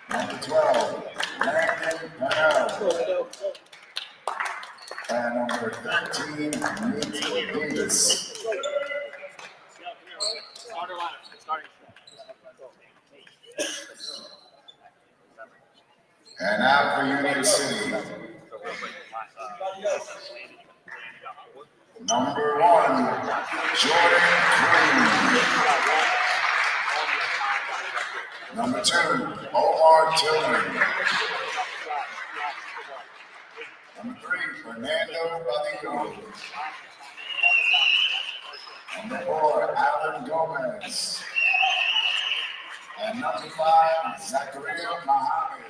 Number 12, Landon Bell. And number 13, Nate Davis. And now for Union City. Number 1, Jordan Green. Number 2, Omar Tillman. Number 3, Fernando Badillo. Number 4, Alan Gomez. And number 5, Zachariah Mohammed.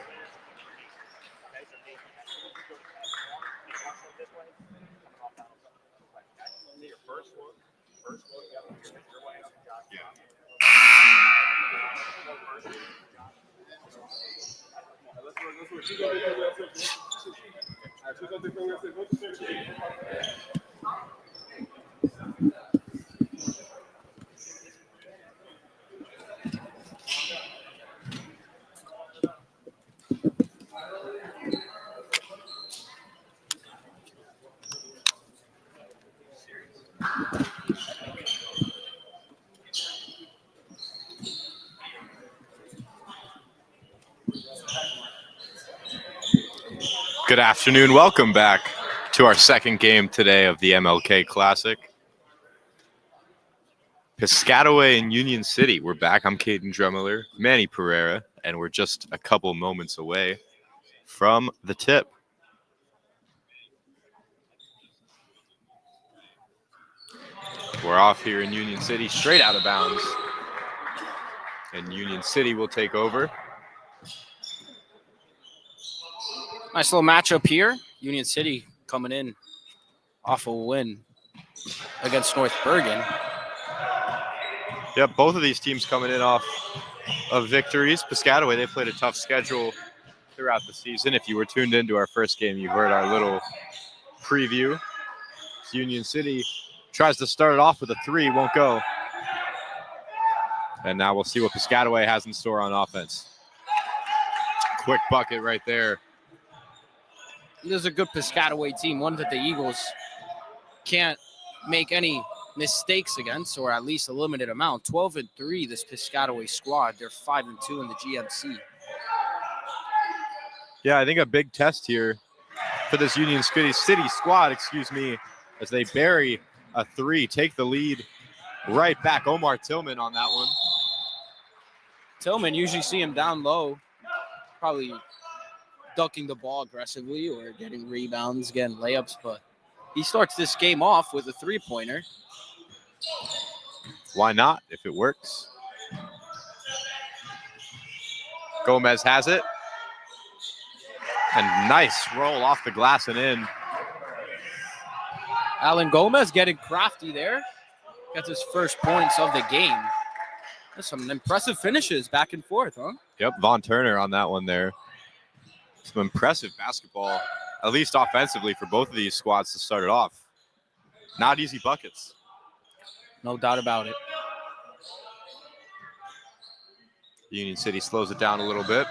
Good afternoon. Welcome back to our second game today of the MLK Classic. Piscataway and Union City. We're back. I'm Caden Drummeller, Manny Pereira, and we're just a couple moments away from the tip. We're off here in Union City, straight out of bounds. And Union City will take over. Nice little matchup here. Union City coming in off a win against North Bergen. Yep, both of these teams coming in off of victories. Piscataway, they played a tough schedule throughout the season. If you were tuned into our first game, you heard our little preview. Union City tries to start it off with a 3, won't go. And now we'll see what Piscataway has in store on offense. Quick bucket right there. This is a good Piscataway team, one that the Eagles can't make any mistakes against, or at least a limited amount. 12-3, this Piscataway squad. They're 5-2 in the GMC. Yeah, I think a big test here for this Union City squad, as they bury a 3, take the lead right back. Omar Tillman on that one. Tillman, usually see him down low, probably ducking the ball aggressively or getting rebounds, getting layups, but he starts this game off with a 3-pointer. Why not, if it works? Gomez has it. And nice roll off the glass and in. Alan Gomez getting crafty there. Gets his first points of the game. There's some impressive finishes back and forth, huh? Yep, Von Turner on that one there. Some impressive basketball, at least offensively, for both of these squads to start it off. Not easy buckets. No doubt about it. Union City slows it down a little bit.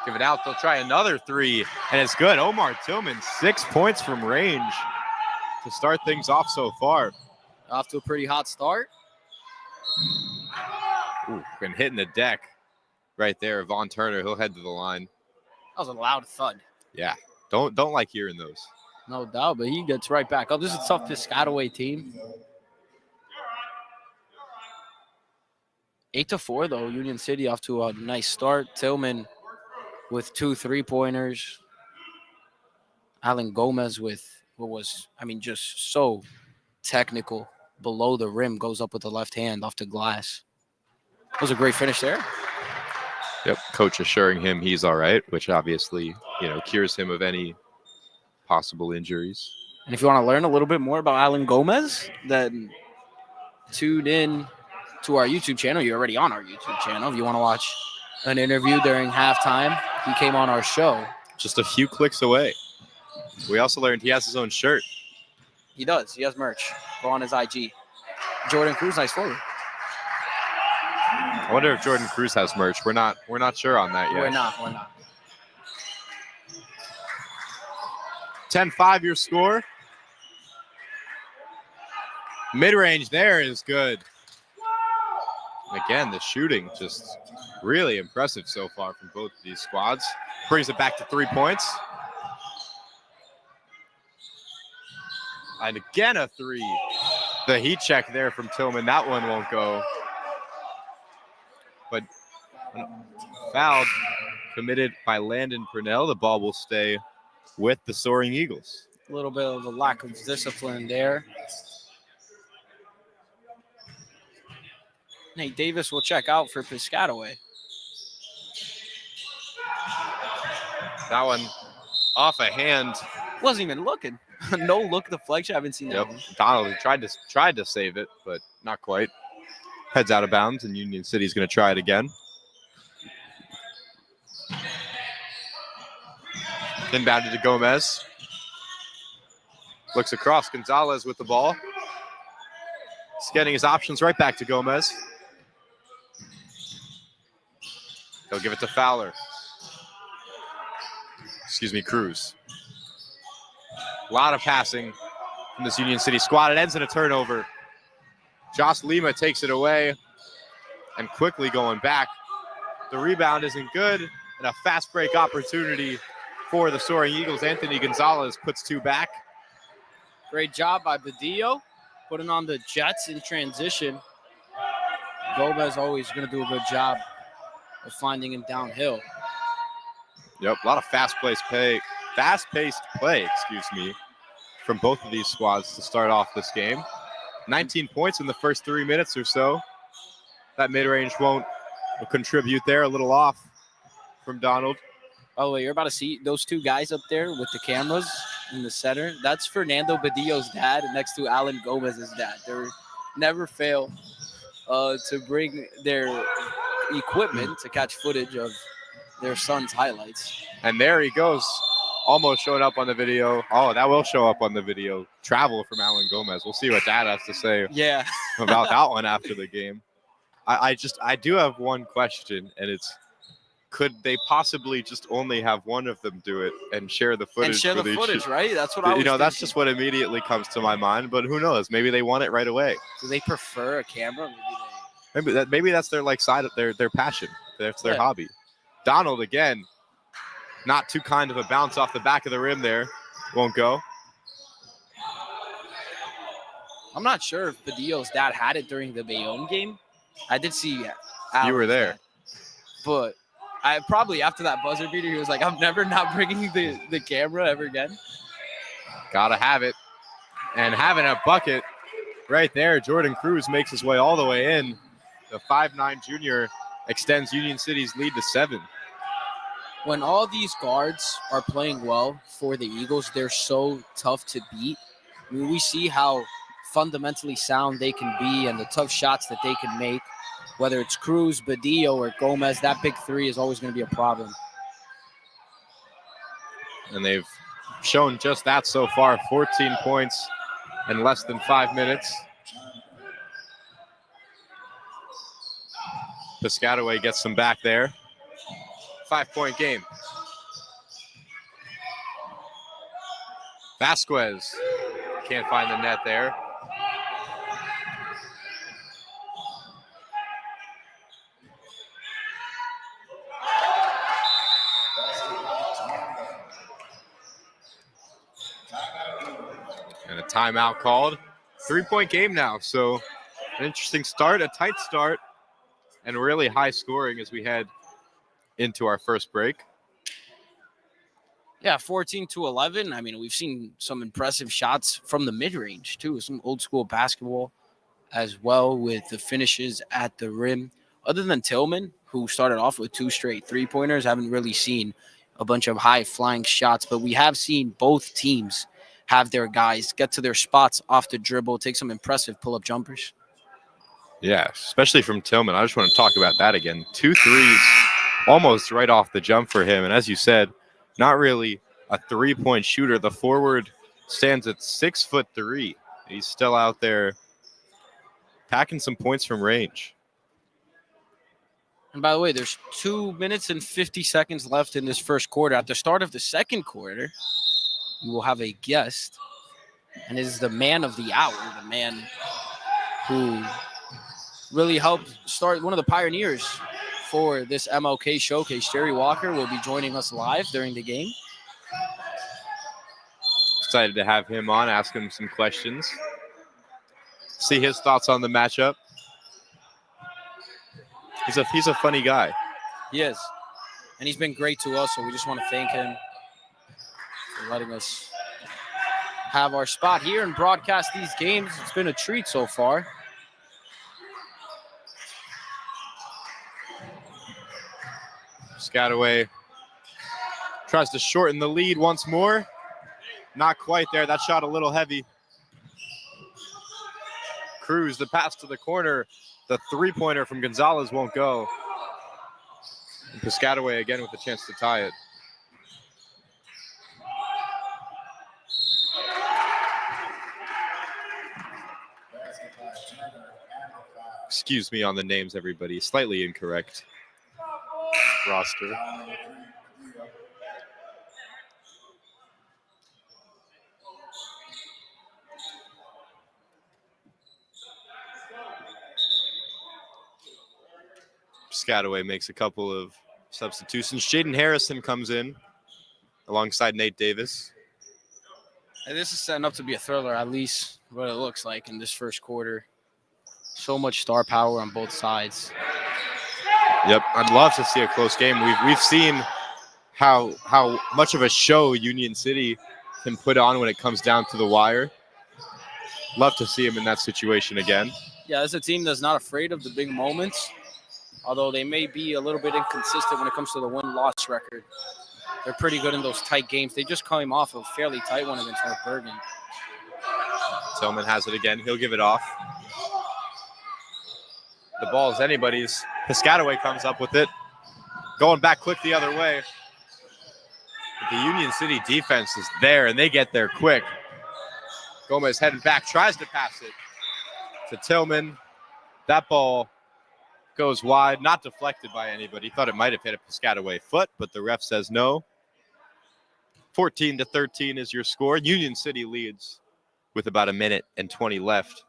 Give it out. They'll try another 3, and it's good. Omar Tillman, 6 points from range to start things off so far. Off to a pretty hot start. Ooh, and hitting the deck right there. Von Turner, he'll head to the line. That was a loud thud. Yeah, don't like hearing those. No doubt, but he gets right back up. This is a tough Piscataway team. 8-4, though. Union City off to a nice start. Tillman with 2 3-pointers. Alan Gomez with what was, just so technical. Below the rim, goes up with the left hand off the glass. That was a great finish there. Yep, coach assuring him he's all right, which obviously, cures him of any possible injuries. And if you want to learn a little bit more about Alan Gomez, then tune in to our YouTube channel. You're already on our YouTube channel. If you want to watch an interview during halftime, he came on our show. Just a few clicks away. We also learned he has his own shirt. He does. He has merch. Go on his IG. Jordan Cruz, nice forward. I wonder if Jordan Cruz has merch. We're not sure on that yet. We're not. 10-5 your score. Mid-range there is good. Again, the shooting just really impressive so far from both of these squads. Brings it back to 3 points. And again, a three. The heat check there from Tillman. That one won't go. But foul committed by Landon Purnell. The ball will stay with the Soaring Eagles. A little bit of a lack of discipline there. Nate Davis will check out for Piscataway. That one off a hand. Wasn't even looking. No look deflection. I haven't seen that. Yep. One. Donald tried to save it, but not quite. Heads out of bounds, and Union City's going to try it again. Inbounded to Gomez. Looks across. Gonzalez with the ball. He's getting his options right back to Gomez. He'll give it to Fowler. Cruz. A lot of passing from this Union City squad. It ends in a turnover. Josh Lima takes it away and quickly going back. The rebound isn't good, and a fast break opportunity for the Soaring Eagles. Anthony Gonzalez puts two back. Great job by Badillo, putting on the Jets in transition. Gomez always going to do a good job of finding him downhill. Yep, a lot of fast-paced play, from both of these squads to start off this game. 19 points in the first 3 minutes or so. That mid-range won't contribute there. A little off from Donald. Oh, you're about to see those two guys up there with the cameras in the center. That's Fernando Badillo's dad next to Alan Gomez's dad. They never fail to bring their equipment to catch footage of their son's highlights. And there he goes, almost showing up on the video. Oh, that will show up on the video. Travel from Alan Gomez. We'll see what Dad has to say about that one after the game. I do have one question, and it's, could they possibly just only have one of them do it and share the footage? And share the footage, right? That's what I was thinking. That's just what immediately comes to my mind, but who knows? Maybe they want it right away. Do they prefer a camera? Maybe that's their side of their passion. That's their hobby. Donald again, not too kind of a bounce off the back of the rim there. Won't go. I'm not sure if Badillo's dad had it during the Bayonne game. I did see you were there. Dad. But I probably after that buzzer beater, he was like, I'm never not bringing the camera ever again. Gotta have it. And having a bucket right there, Jordan Cruz makes his way all the way in. The 5'9" junior extends Union City's lead to 7. When all these guards are playing well for the Eagles, they're so tough to beat. I mean, we see how fundamentally sound they can be and the tough shots that they can make. Whether it's Cruz, Badillo, or Gomez, that big three is always going to be a problem. And they've shown just that so far. 14 points in less than 5 minutes. Piscataway gets some back there. 5-point game. Vasquez can't find the net there. And a timeout called. 3-point game now, so an interesting start, a tight start, and really high scoring as we head into our first break. Yeah, 14-11. I mean, we've seen some impressive shots from the mid-range, too. Some old-school basketball as well with the finishes at the rim. Other than Tillman, who started off with 2 straight three-pointers, haven't really seen a bunch of high-flying shots. But we have seen both teams have their guys get to their spots off the dribble, take some impressive pull-up jumpers. Yeah, especially from Tillman. I just want to talk about that again. 2 threes almost right off the jump for him. And as you said, not really a 3-point shooter. The forward stands at 6'3". He's still out there packing some points from range. And by the way, there's 2 minutes and 50 seconds left in this first quarter. At the start of the second quarter, we will have a guest, and it is the man of the hour, the man who really helped start, one of the pioneers for this MLK showcase. Jerry Walker will be joining us live during the game. Excited to have him on, ask him some questions, see his thoughts on the matchup. He's a funny guy. He is. And he's been great to us, so we just want to thank him for letting us have our spot here and broadcast these games. It's been a treat so far. Piscataway tries to shorten the lead once more. Not quite there. That shot a little heavy. Cruz, the pass to the corner. The three-pointer from Gonzalez won't go. And Piscataway again with a chance to tie it. Excuse me on the names, everybody. Slightly incorrect roster. Piscataway makes a couple of substitutions. Jaden Harrison comes in alongside Nate Davis. And this is setting up to be a thriller, at least what it looks like in this first quarter. So much star power on both sides. Yep, I'd love to see a close game. We've seen how much of a show Union City can put on when it comes down to the wire. Love to see him in that situation again. Yeah, this is a team that's not afraid of the big moments, although they may be a little bit inconsistent when it comes to the win-loss record. They're pretty good in those tight games. They just came off a fairly tight one against North Bergen. Tillman has it again. He'll give it off. The ball is anybody's. Piscataway comes up with it. Going back quick the other way. But the Union City defense is there, and they get there quick. Gomez heading back, tries to pass it to Tillman. That ball goes wide, not deflected by anybody. Thought it might have hit a Piscataway foot, but the ref says no. 14-13 is your score. Union City leads with about a minute and 20 left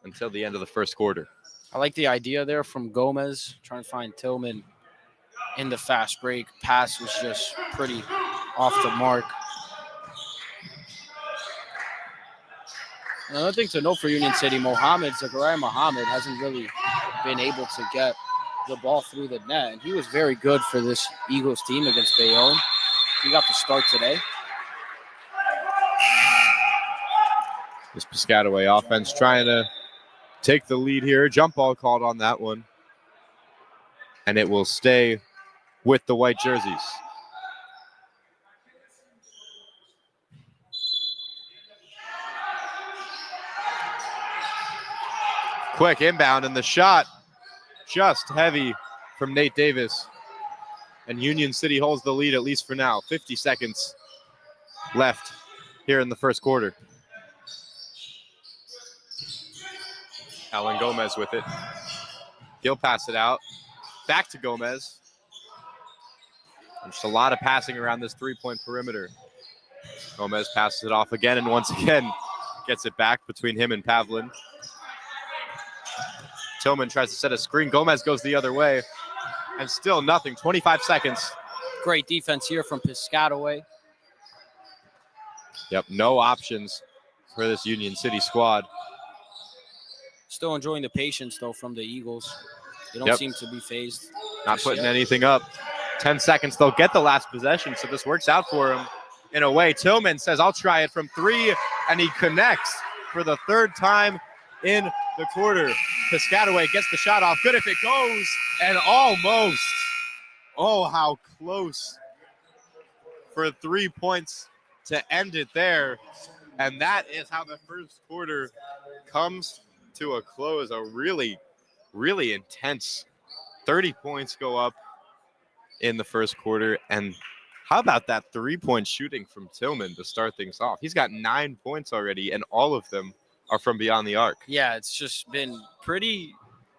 until the end of the first quarter. I like the idea there from Gomez, trying to find Tillman in the fast break. Pass was just pretty off the mark. Another thing to note for Union City, Zachariah Mohammed hasn't really been able to get the ball through the net. And he was very good for this Eagles team against Bayonne. He got the start today. This Piscataway offense trying to take the lead here. Jump ball called on that one. And it will stay with the white jerseys. Quick inbound, and the shot just heavy from Nate Davis. And Union City holds the lead, at least for now. 50 seconds left here in the first quarter. Alan Gomez with it. He'll pass it out. Back to Gomez. Just a lot of passing around this three-point perimeter. Gomez passes it off again, and once again gets it back between him and Pavlin. Tillman tries to set a screen. Gomez goes the other way, and still nothing. 25 seconds. Great defense here from Piscataway. Yep, no options for this Union City squad. Still enjoying the patience, though, from the Eagles. They don't seem to be phased. Not putting anything up. 10 seconds. They'll get the last possession, so this works out for him in a way. Tillman says, I'll try it from three, and he connects for the third time in the quarter. Piscataway gets the shot off. Good if it goes, and almost. Oh, how close for 3 points to end it there. And that is how the first quarter comes to a close. A really, really intense 30 points go up in the first quarter, and How about that 3-point shooting from Tillman to start things off? He's got 9 points already, and all of them are from beyond the arc. Yeah, it's just been pretty.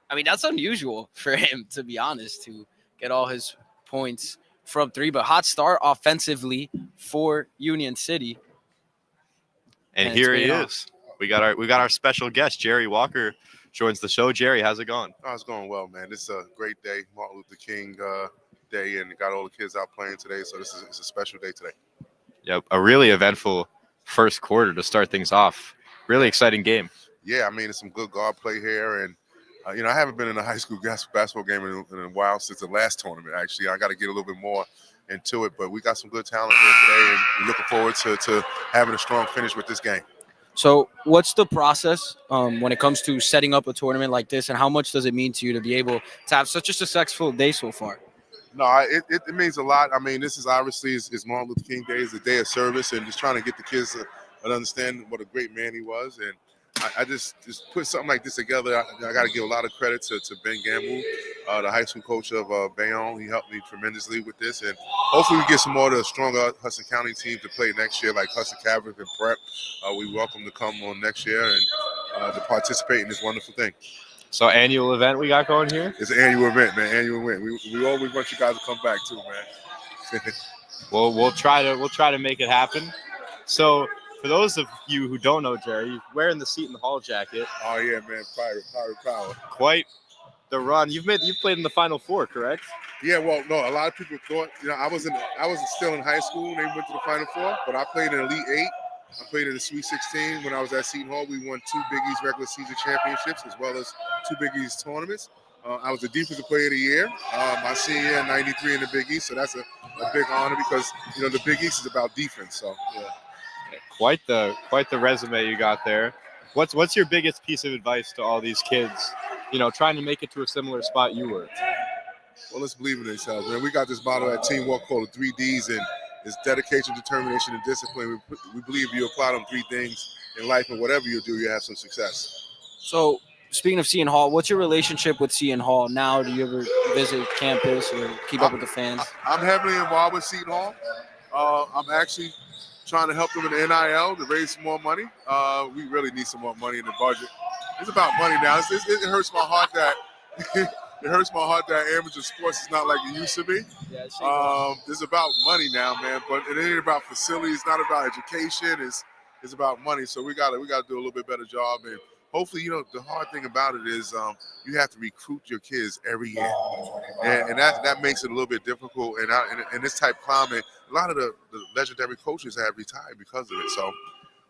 I mean, that's unusual for him, to be honest, to get all his points from three. But hot start offensively for Union City. And And here it's he paying is. We got our special guest, Jerry Walker, joins the show. Jerry, how's it going? Oh, it's going well, man. This is a great day, Martin Luther King Day, and got all the kids out playing today. So it's a special day today. Yep, a really eventful first quarter to start things off. Really exciting game. Yeah, I mean, it's some good guard play here, and I haven't been in a high school basketball game in a while since the last tournament. Actually, I got to get a little bit more into it, but we got some good talent here today, and we're looking forward to having a strong finish with this game. So what's the process when it comes to setting up a tournament like this, and how much does it mean to you to be able to have such a successful day so far? No, it means a lot. I mean, this is obviously is Martin Luther King Day. It's a day of service, and just trying to get the kids to understand what a great man he was. And I just put something like this together. I got to give a lot of credit to Ben Gamble, the high school coach of Bayonne. He helped me tremendously with this, and hopefully we get some more of the stronger Hudson County team to play next year, like Hudson Catholic and Prep. We welcome to come on next year and to participate in this wonderful thing. So annual event we got going here? It's an annual event, man. Annual event. We always want you guys to come back too, man. Well, we'll try to make it happen. So for those of you who don't know Jerry, you're wearing the Seton Hall jacket. Oh yeah, man. Pirate power. Quite the run. You've played in the Final Four, correct? Yeah, well, no. A lot of people thought, I was still in high school when they went to the Final Four, but I played in Elite 8. I played in the Sweet 16 when I was at Seton Hall. We won 2 Big East regular season championships as well as 2 Big East tournaments. I was the defensive player of the year my senior year in '93 in the Big East, so that's a big honor because the Big East is about defense. So yeah. Quite the resume you got there. What's your biggest piece of advice to all these kids, trying to make it to a similar spot you were? Well, let's believe in themselves, man. We got this motto at Teamwork called the 3 Ds, and it's dedication, determination, and discipline. We believe if you apply them 3 things in life and whatever you do, you have some success. So speaking of Seton Hall, what's your relationship with Seton Hall now? Do you ever visit campus or keep up with the fans? I'm heavily involved with Seton Hall. I'm actually trying to help them in the NIL to raise some more money. We really need some more money in the budget. It's about money now. It hurts my heart that amateur sports is not like it used to be. Yeah, it's about money now, man. But it ain't about facilities. It's not about education. It's about money. So we gotta do a little bit better job. And hopefully, the hard thing about it is you have to recruit your kids every year, and that makes it a little bit difficult. And in this type of climate, a lot of the legendary coaches have retired because of it. So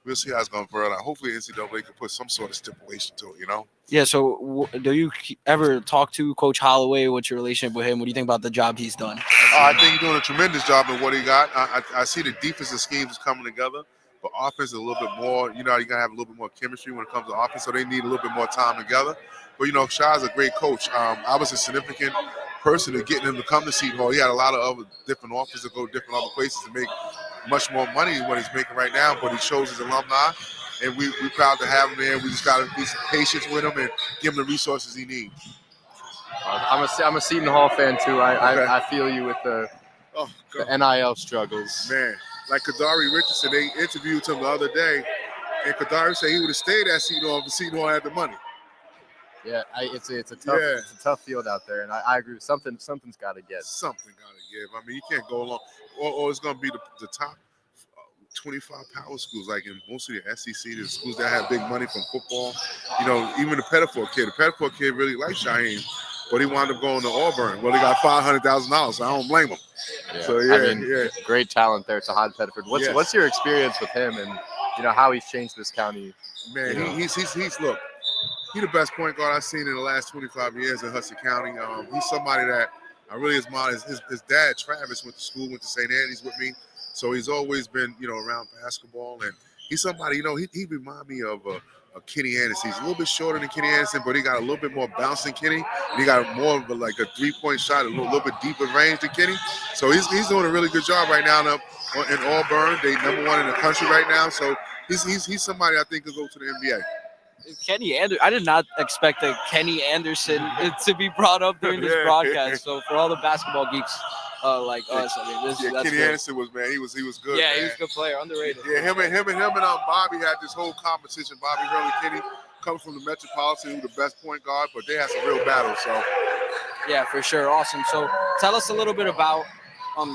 we'll see how it's going further. Hopefully, NCAA can put some sort of stipulation to it. Yeah. So do you ever talk to Coach Holloway? What's your relationship with him? What do you think about the job he's done? I think he's doing a tremendous job in what he got. I see the defensive schemes coming together. But offense is a little bit more, you got to have a little bit more chemistry when it comes to offense, so they need a little bit more time together. But, Shai's a great coach. I was a significant person in getting him to come to Seton Hall. He had a lot of other different offers to go different other places to make much more money than what he's making right now, but he shows his alumni, and we're proud to have him there. We just got to be some patience with him and give him the resources he needs. I'm a Seton Hall fan, too. I feel you with the NIL struggles. Man. Like Kadari Richardson, they interviewed him the other day, and Kadari said he would have stayed at Seton Hall if Seton Hall had the money. Yeah, it's a tough field out there, and I agree. Something's got to get. Something got to give. I mean, you can't go along, or it's going to be the top 25 power schools, like in most of the SEC, the schools that have big money from football. Even the Pettiford kid really likes Shaheen, but he wound up going to Auburn. Well, he got $500,000, so I don't blame him. Yeah. So great talent there to Todd Pettiford. What's your experience with him, and how he's changed this county? Man, he's look, he's the best point guard I've seen in the last 25 years in Hudson County. He's somebody that I really admire. His dad Travis went to school, went to St. Annie's with me, so he's always been around basketball, and he's somebody he reminds me of a Kenny Anderson. He's a little bit shorter than Kenny Anderson, but he got a little bit more bounce than Kenny. And he got more of a 3-point shot, a little bit deeper range than Kenny. So he's doing a really good job right now in Auburn. They #1 in the country right now. So he's somebody I think could go to the NBA. Kenny Anderson. I did not expect a Kenny Anderson to be brought up during this broadcast. So for all the basketball geeks like us. I mean, that's Kenny good. Anderson was, man. He was good. Yeah, man. he was a good player, underrated. Yeah, him and Bobby had this whole competition. Bobby Hurley, Kenny, coming from the Metropolitan, who the best point guard, but they had some real battles. So Yeah, for sure. Awesome. So tell us a little bit about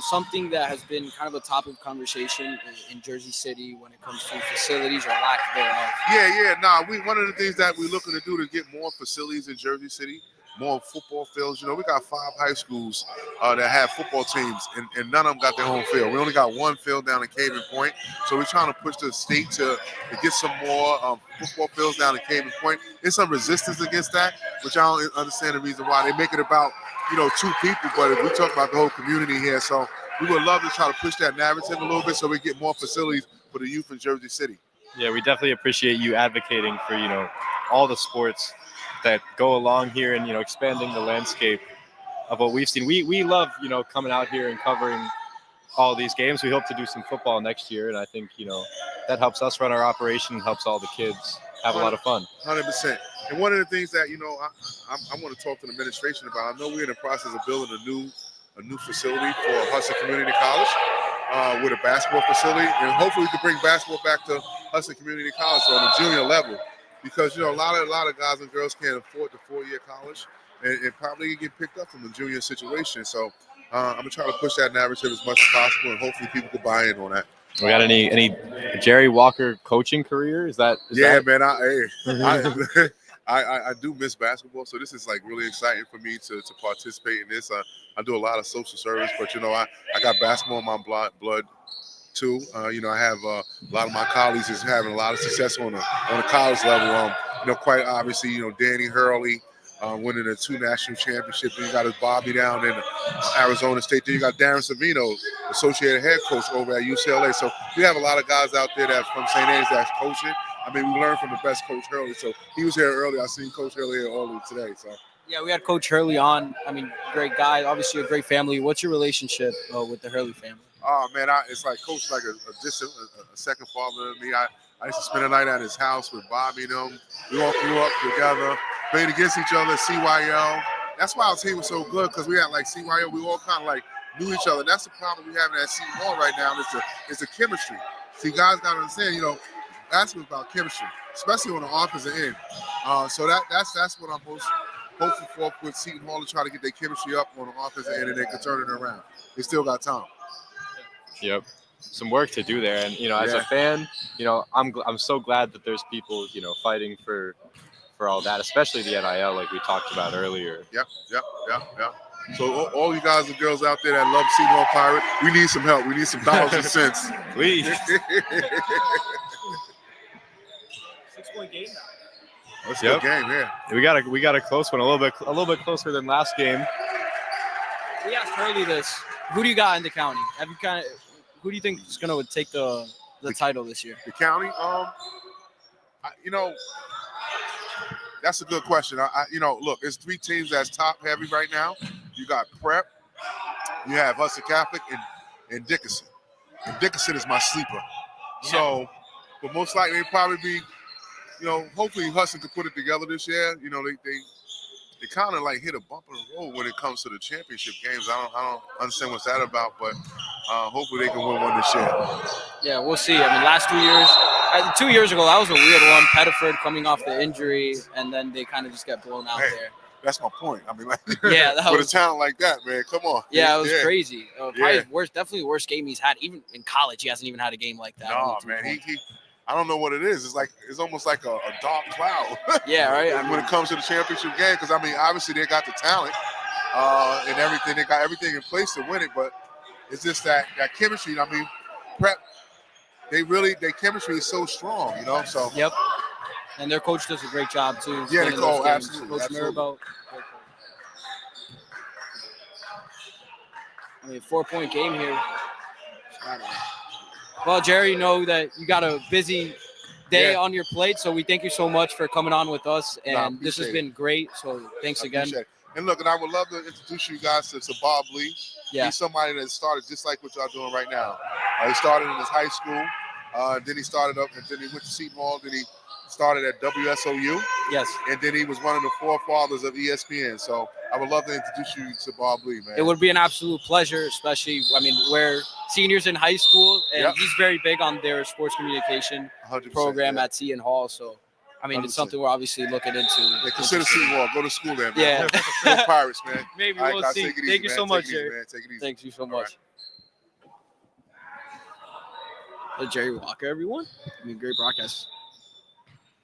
something that has been kind of a topic of conversation in Jersey City when it comes to facilities or lack thereof. One of the things that we're looking to do to get more facilities in Jersey City, more football fields. You know, we got 5 high schools that have football teams, and none of them got their own field. We only got one field down in Caven Point, so we're trying to push the state to get some more football fields down in Caven Point. There's some resistance against that, which I don't understand the reason why. They make it about 2 people, but if we talk about the whole community here, so we would love to try to push that narrative a little bit so we get more facilities for the youth in Jersey City. Yeah, we definitely appreciate you advocating for, all the sports that go along here and, expanding the landscape of what we've seen. We love, coming out here and covering all these games. We hope to do some football next year, and I think, that helps us run our operation, helps all the kids have a lot of fun. 100%. And one of the things that, I want to talk to the administration about, I know we're in the process of building a new facility for Hudson Community College with a basketball facility, and hopefully we can bring basketball back to Hudson Community College on the junior level, because, a lot of guys and girls can't afford the 4-year college and probably get picked up from the junior situation. So I'm going to try to push that narrative as much as possible, and hopefully people can buy in on that. We got any Jerry Walker coaching career? Is that? Man. I do miss basketball, so this is like really exciting for me to participate in this. I do a lot of social service, but I got basketball in my blood too. I have a lot of my colleagues is having a lot of success on a college level. Quite obviously, Danny Hurley. Winning the 2 national championships. Then you got Bobby down in Arizona State. Then you got Darren Savino, associated head coach over at UCLA. So we have a lot of guys out there that's from St. Anne's that's coaching. I mean, we learned from the best Coach Hurley. So he was here earlier. I seen Coach Hurley here earlier today. So yeah, we had Coach Hurley on. I mean, great guy. Obviously, a great family. What's your relationship with the Hurley family? Oh man, it's like Coach, like a second father to me. I used to spend the night at his house with Bobby and them. We all grew up together, played against each other, CYO. That's why our team was so good, because we had like CYO, we all kind of like knew each other. That's the problem we have at Seton Hall right now, is the chemistry. See, guys got to understand, basketball's about chemistry, especially on the offensive end. So that's what I'm most hopeful for with Seton Hall, to try to get their chemistry up on the offensive end, and they can turn it around. They still got time. Yep. Some work to do there, and as a fan, I'm so glad that there's people fighting for all that, especially the NIL, like we talked about earlier. Yep. So all you guys and girls out there that love Seton Hall Pirate, we need some help. We need some dollars and cents. Please. 6-point game now. That's a good game, yeah. We got a close one, a little bit closer than last game. We asked Hurley this. Who do you got in the county? Who do you think is going to take the title this year? The county, that's a good question. Look, it's 3 teams that's top heavy right now. You got Prep, you have Hudson Catholic, and Dickinson. And Dickinson is my sleeper. Yeah. So, but most likely it'll probably be, hopefully Hudson can put it together this year. They kind of like hit a bump in the road when it comes to the championship games. I don't understand what's that about, but hopefully they can win one this year. Yeah, we'll see. I mean, last 2 years, 2 years ago, that was a weird one. Pettiford coming off the injury, and then they kind of just got blown out there. That's my point. I mean, yeah, with a talent like that, man, come on. Yeah, it was crazy. Probably definitely the worst game he's had. Even in college, he hasn't even had a game like that. No, man, he I don't know what it is. It's almost like a dark cloud. Yeah, right. When it comes to the championship game, because obviously they got the talent and everything. They got everything in place to win it, but it's just that chemistry. I mean, Prep, their chemistry is so strong, So yep. And their coach does a great job too. Yeah, absolutely. Coach Maribel. I mean, 4-point game here. Well, Jerry, know that you got a busy day on your plate, so we thank you so much for coming on with us, and this has been great. So thanks again. And look, and I would love to introduce you guys to Bob Lee. Yeah. He's somebody that started just like what y'all doing right now. He started in his high school, then he started up, and then he went to Seton Hall, then he started at WSOU, Yes. and then he was one of the forefathers of ESPN. So I would love to introduce you to Bob Lee, man. It would be an absolute pleasure, especially, I mean, we're seniors in high school, and Yep. he's very big on their sports communication 100%, program yeah. at Seton Hall. So, I mean, it's 100%. something we're obviously looking into. Yeah, consider Seton Hall. Go to school there, man. Yeah. Go Pirates, man. Maybe All right, we'll guys, see. take it easy, Thank you man. so Take much, it easy, Jerry. man. Take it easy. Thank you so All much. Jerry Walker, everyone. I mean, great broadcast.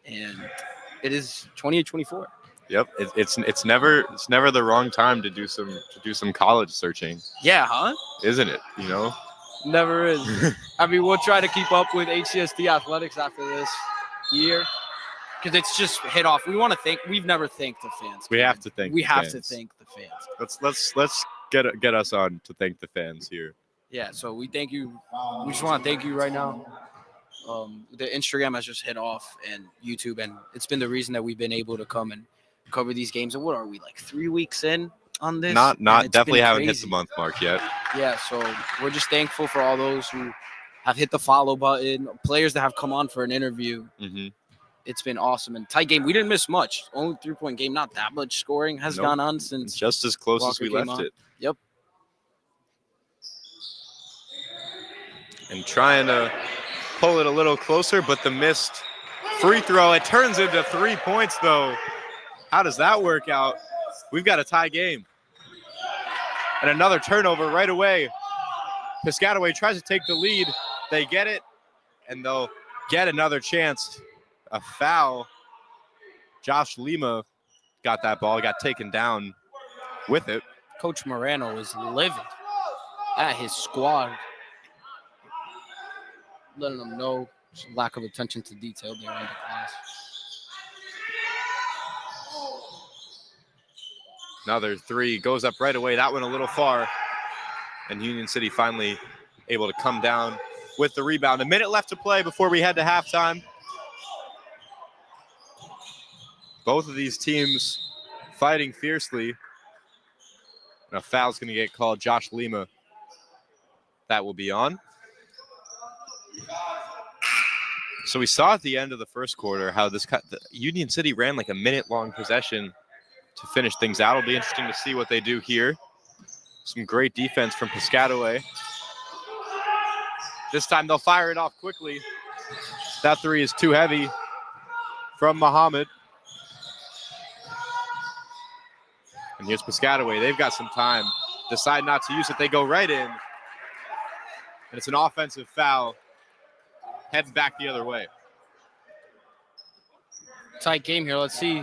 And it is 28-24. Yep, it's never the wrong time to do some college searching, Yeah, huh? isn't it? You know. Never is. I mean, we'll try to keep up with HCST athletics after this year because it's just hit off. We want to thank. We've never thanked the fans. We have to thank. We the have fans. to thank the fans. Let's get us on to thank the fans here. Yeah, so we thank you. We just want to thank you right now. The Instagram has just hit off and YouTube, and it's been the reason that we've been able to come and cover these games. And what are we, like 3 weeks in on this? Not And it's definitely been haven't hit crazy. the month mark yet. Yeah, so we're just thankful for all those who have hit the follow button, players that have come on for an interview. Mm-hmm. It's been awesome and tight game. We didn't miss much. Only 3-point game. Not that much scoring has Nope. gone on since. Just as close Walker as we came left on. it. Yep. And trying to pull it a little closer, but the missed free throw. It turns into 3 points, though. How does that work out? We've got a tie game. And another turnover right away. Piscataway tries to take the lead. They get it, and they'll get another chance. A foul. Josh Lima got that ball, got taken down with it. Coach Morano is livid at his squad, letting them know some lack of attention to detail there in the class. Another three goes up right away. That one a little far. And Union City finally able to come down with the rebound. A minute left to play before we head to halftime. Both of these teams fighting fiercely. And a foul's going to get called. Josh Lima. That will be on. So we saw at the end of the first quarter how the Union City ran like a minute-long possession to finish things out. It'll be interesting to see what they do here. Some great defense from Piscataway. This time they'll fire it off quickly. That three is too heavy from Muhammad. And here's Piscataway. They've got some time. Decide not to use it. They go right in. And it's an offensive foul. Heading back the other way. Tight game here. Let's see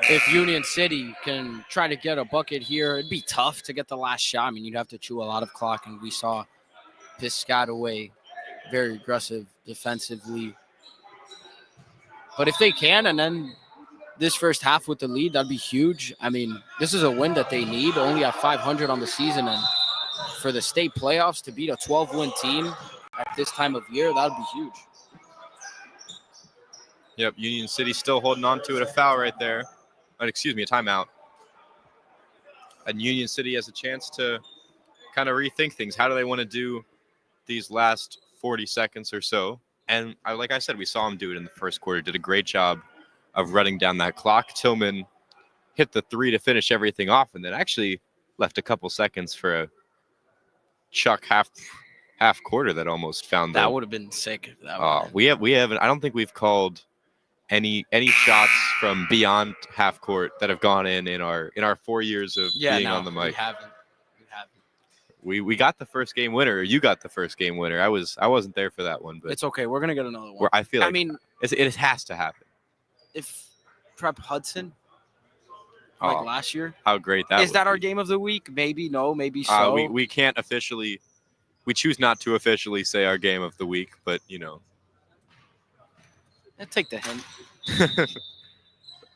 if Union City can try to get a bucket here. It'd be tough to get the last shot. I mean, you'd have to chew a lot of clock, and we saw Piscataway very aggressive defensively. But if they can, and then this first half with the lead, that'd be huge. I mean, this is a win that they need. Only at 500 on the season, and for the state playoffs to beat a 12-win team at this time of year, that would be huge. Yep, Union City still holding on to it. A foul right there. Excuse me, a timeout. And Union City has a chance to kind of rethink things. How do they want to do these last 40 seconds or so? And like I said, we saw him do it in the first quarter. Did a great job of running down that clock. Tillman hit the three to finish everything off, and then actually left a couple seconds for a Chuck half quarter that almost found That them. would have been sick. We haven't. I don't think we've called any shots from beyond half court that have gone in our 4 years of being on the mic. We haven't. We got the first game winner. Or you got the first game winner. I wasn't there for that one, but It's okay. We're gonna get another one. where I feel like I mean, it has to happen. if Prep Hudson, like Oh, last year, how great that is would that our be. game of the week? Maybe no, maybe so. We can't officially. We choose not to officially say our game of the week, but you know. I'll take the hint.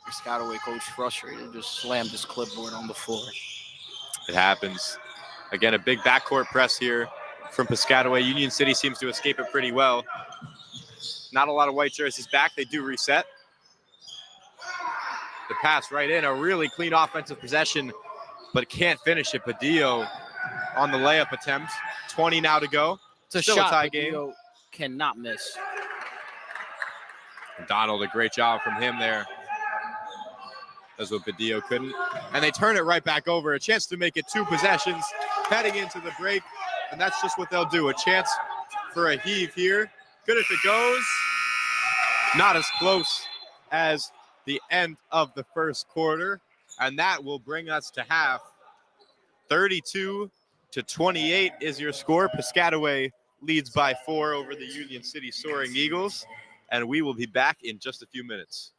Piscataway coach frustrated, just slammed his clipboard on the floor. It happens. Again, a big backcourt press here from Piscataway. Union City seems to escape it pretty well. Not a lot of white jerseys back. They do reset. The pass right in. A really clean offensive possession, but can't finish it. Padillo on the layup attempt. 20 now to go. It's a Still shot a tie that game. Dio cannot miss. Donald, a great job from him there. That's what Badillo couldn't. And they turn it right back over. A chance to make it 2 possessions heading into the break. And that's just what they'll do. A chance for a heave here. Good if it goes. Not as close as the end of the first quarter. And that will bring us to half. 32-28 is your score. Piscataway leads by 4 over the Union City Soaring Eagles. And we will be back in just a few minutes.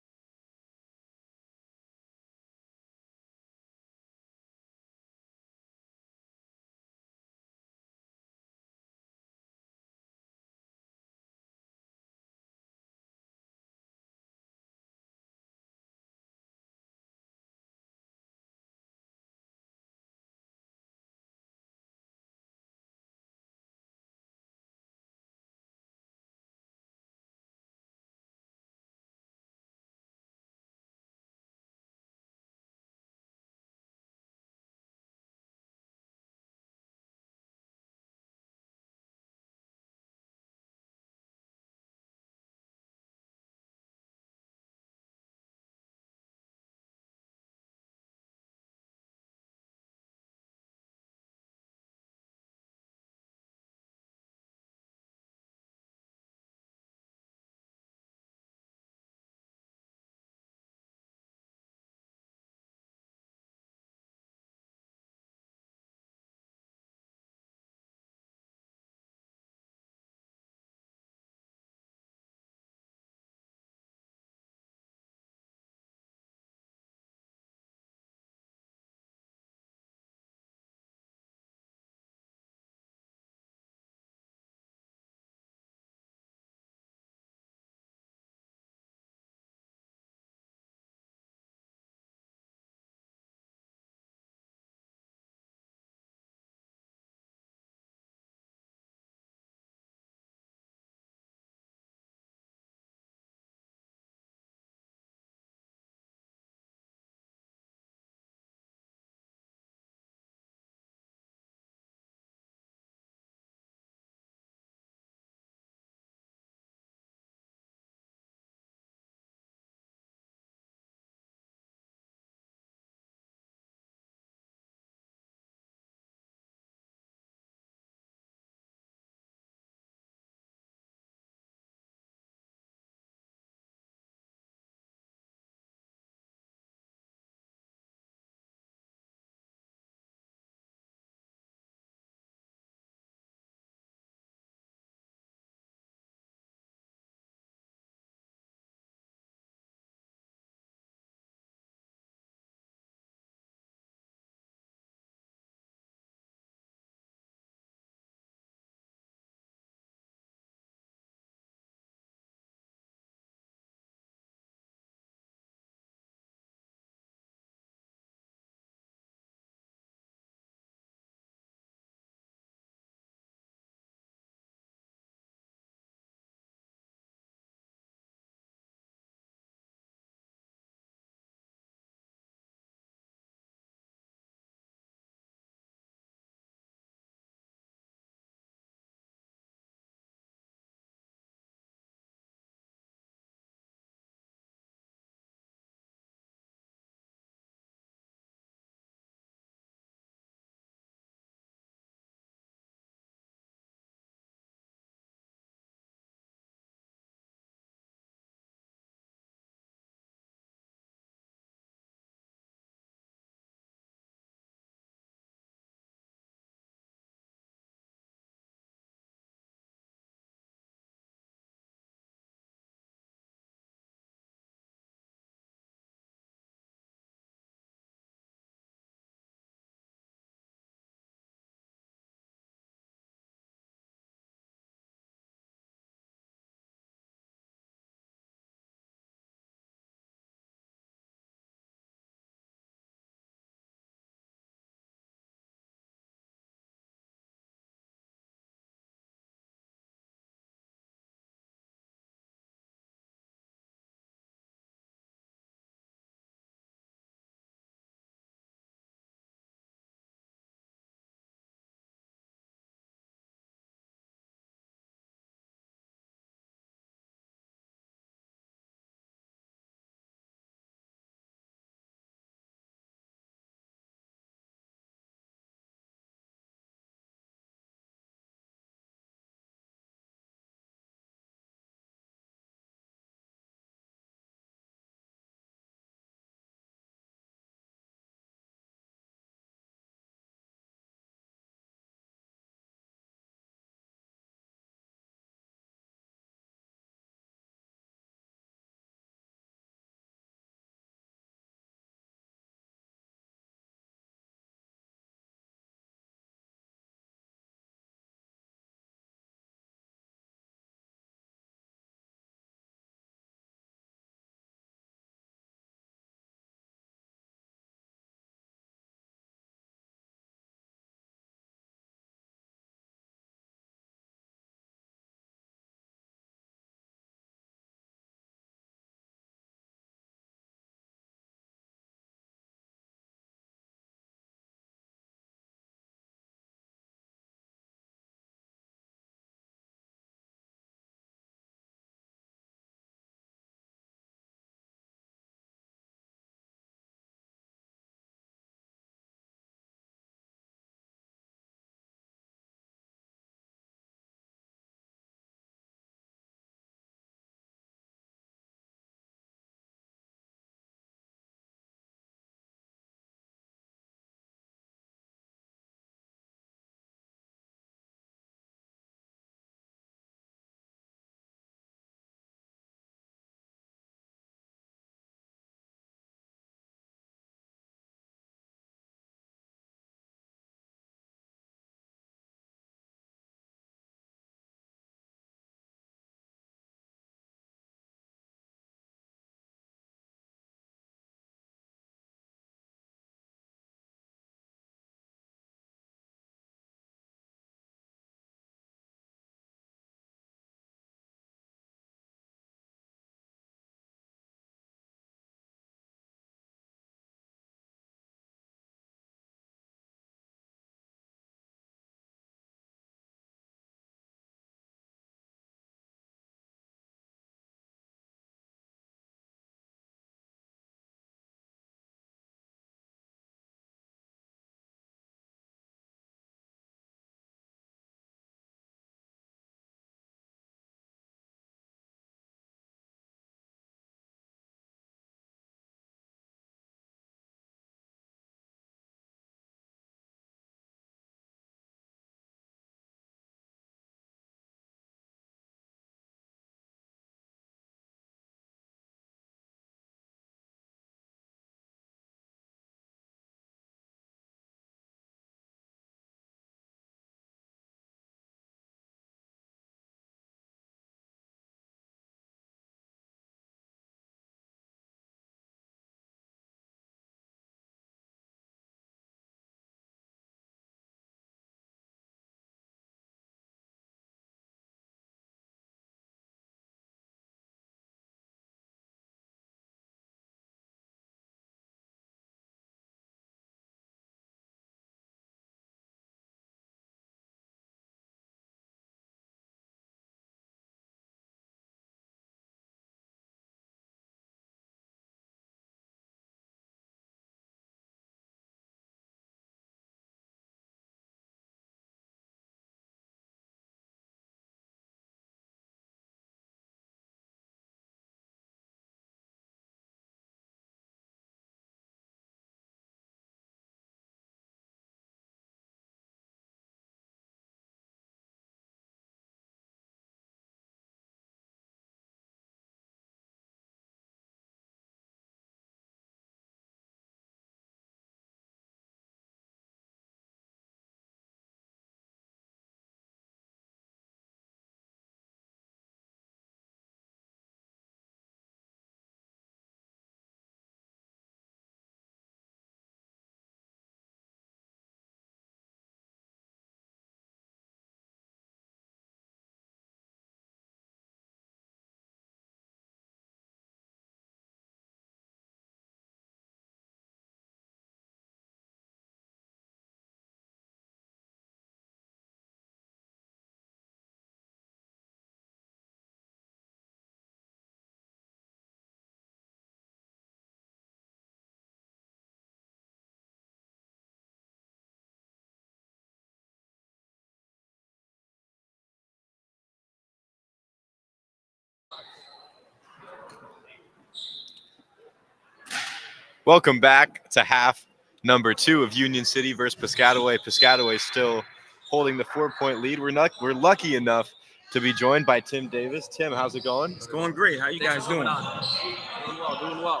Welcome back to half number 2 of Union City versus Piscataway. Piscataway still holding the 4-point lead. We're lucky enough to be joined by Tim Davis. Tim, how's it going? It's going great. How you guys doing? Doing well.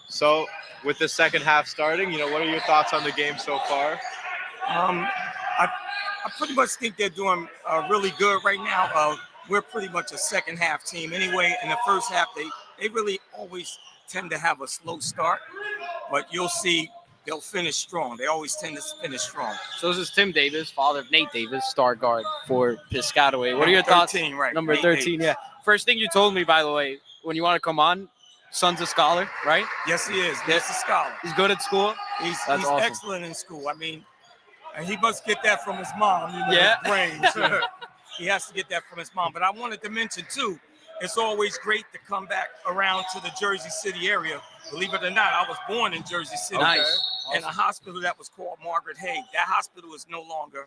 So, with the second half starting, what are your thoughts on the game so far? I pretty much think they're doing really good right now. We're pretty much a second half team anyway. In the first half, they really always tend to have a slow start, but you'll see they'll finish strong. They always tend to finish strong. So this is Tim Davis, father of Nate Davis, star guard for Piscataway. What are your thoughts? 13, right? Number Nate 13, Davis. yeah. First thing you told me, by the way, when you want to come on, son's a scholar, right? Yes, he is. He's a scholar. He's good at school. He's awesome. excellent in school. I mean, and he must get that from his mom. Yeah. His brains. He has to get that from his mom. But I wanted to mention too, it's always great to come back around to the Jersey City area. Believe it or not, I was born in Jersey City. Nice. In a hospital that was called Margaret Haig. That hospital is no longer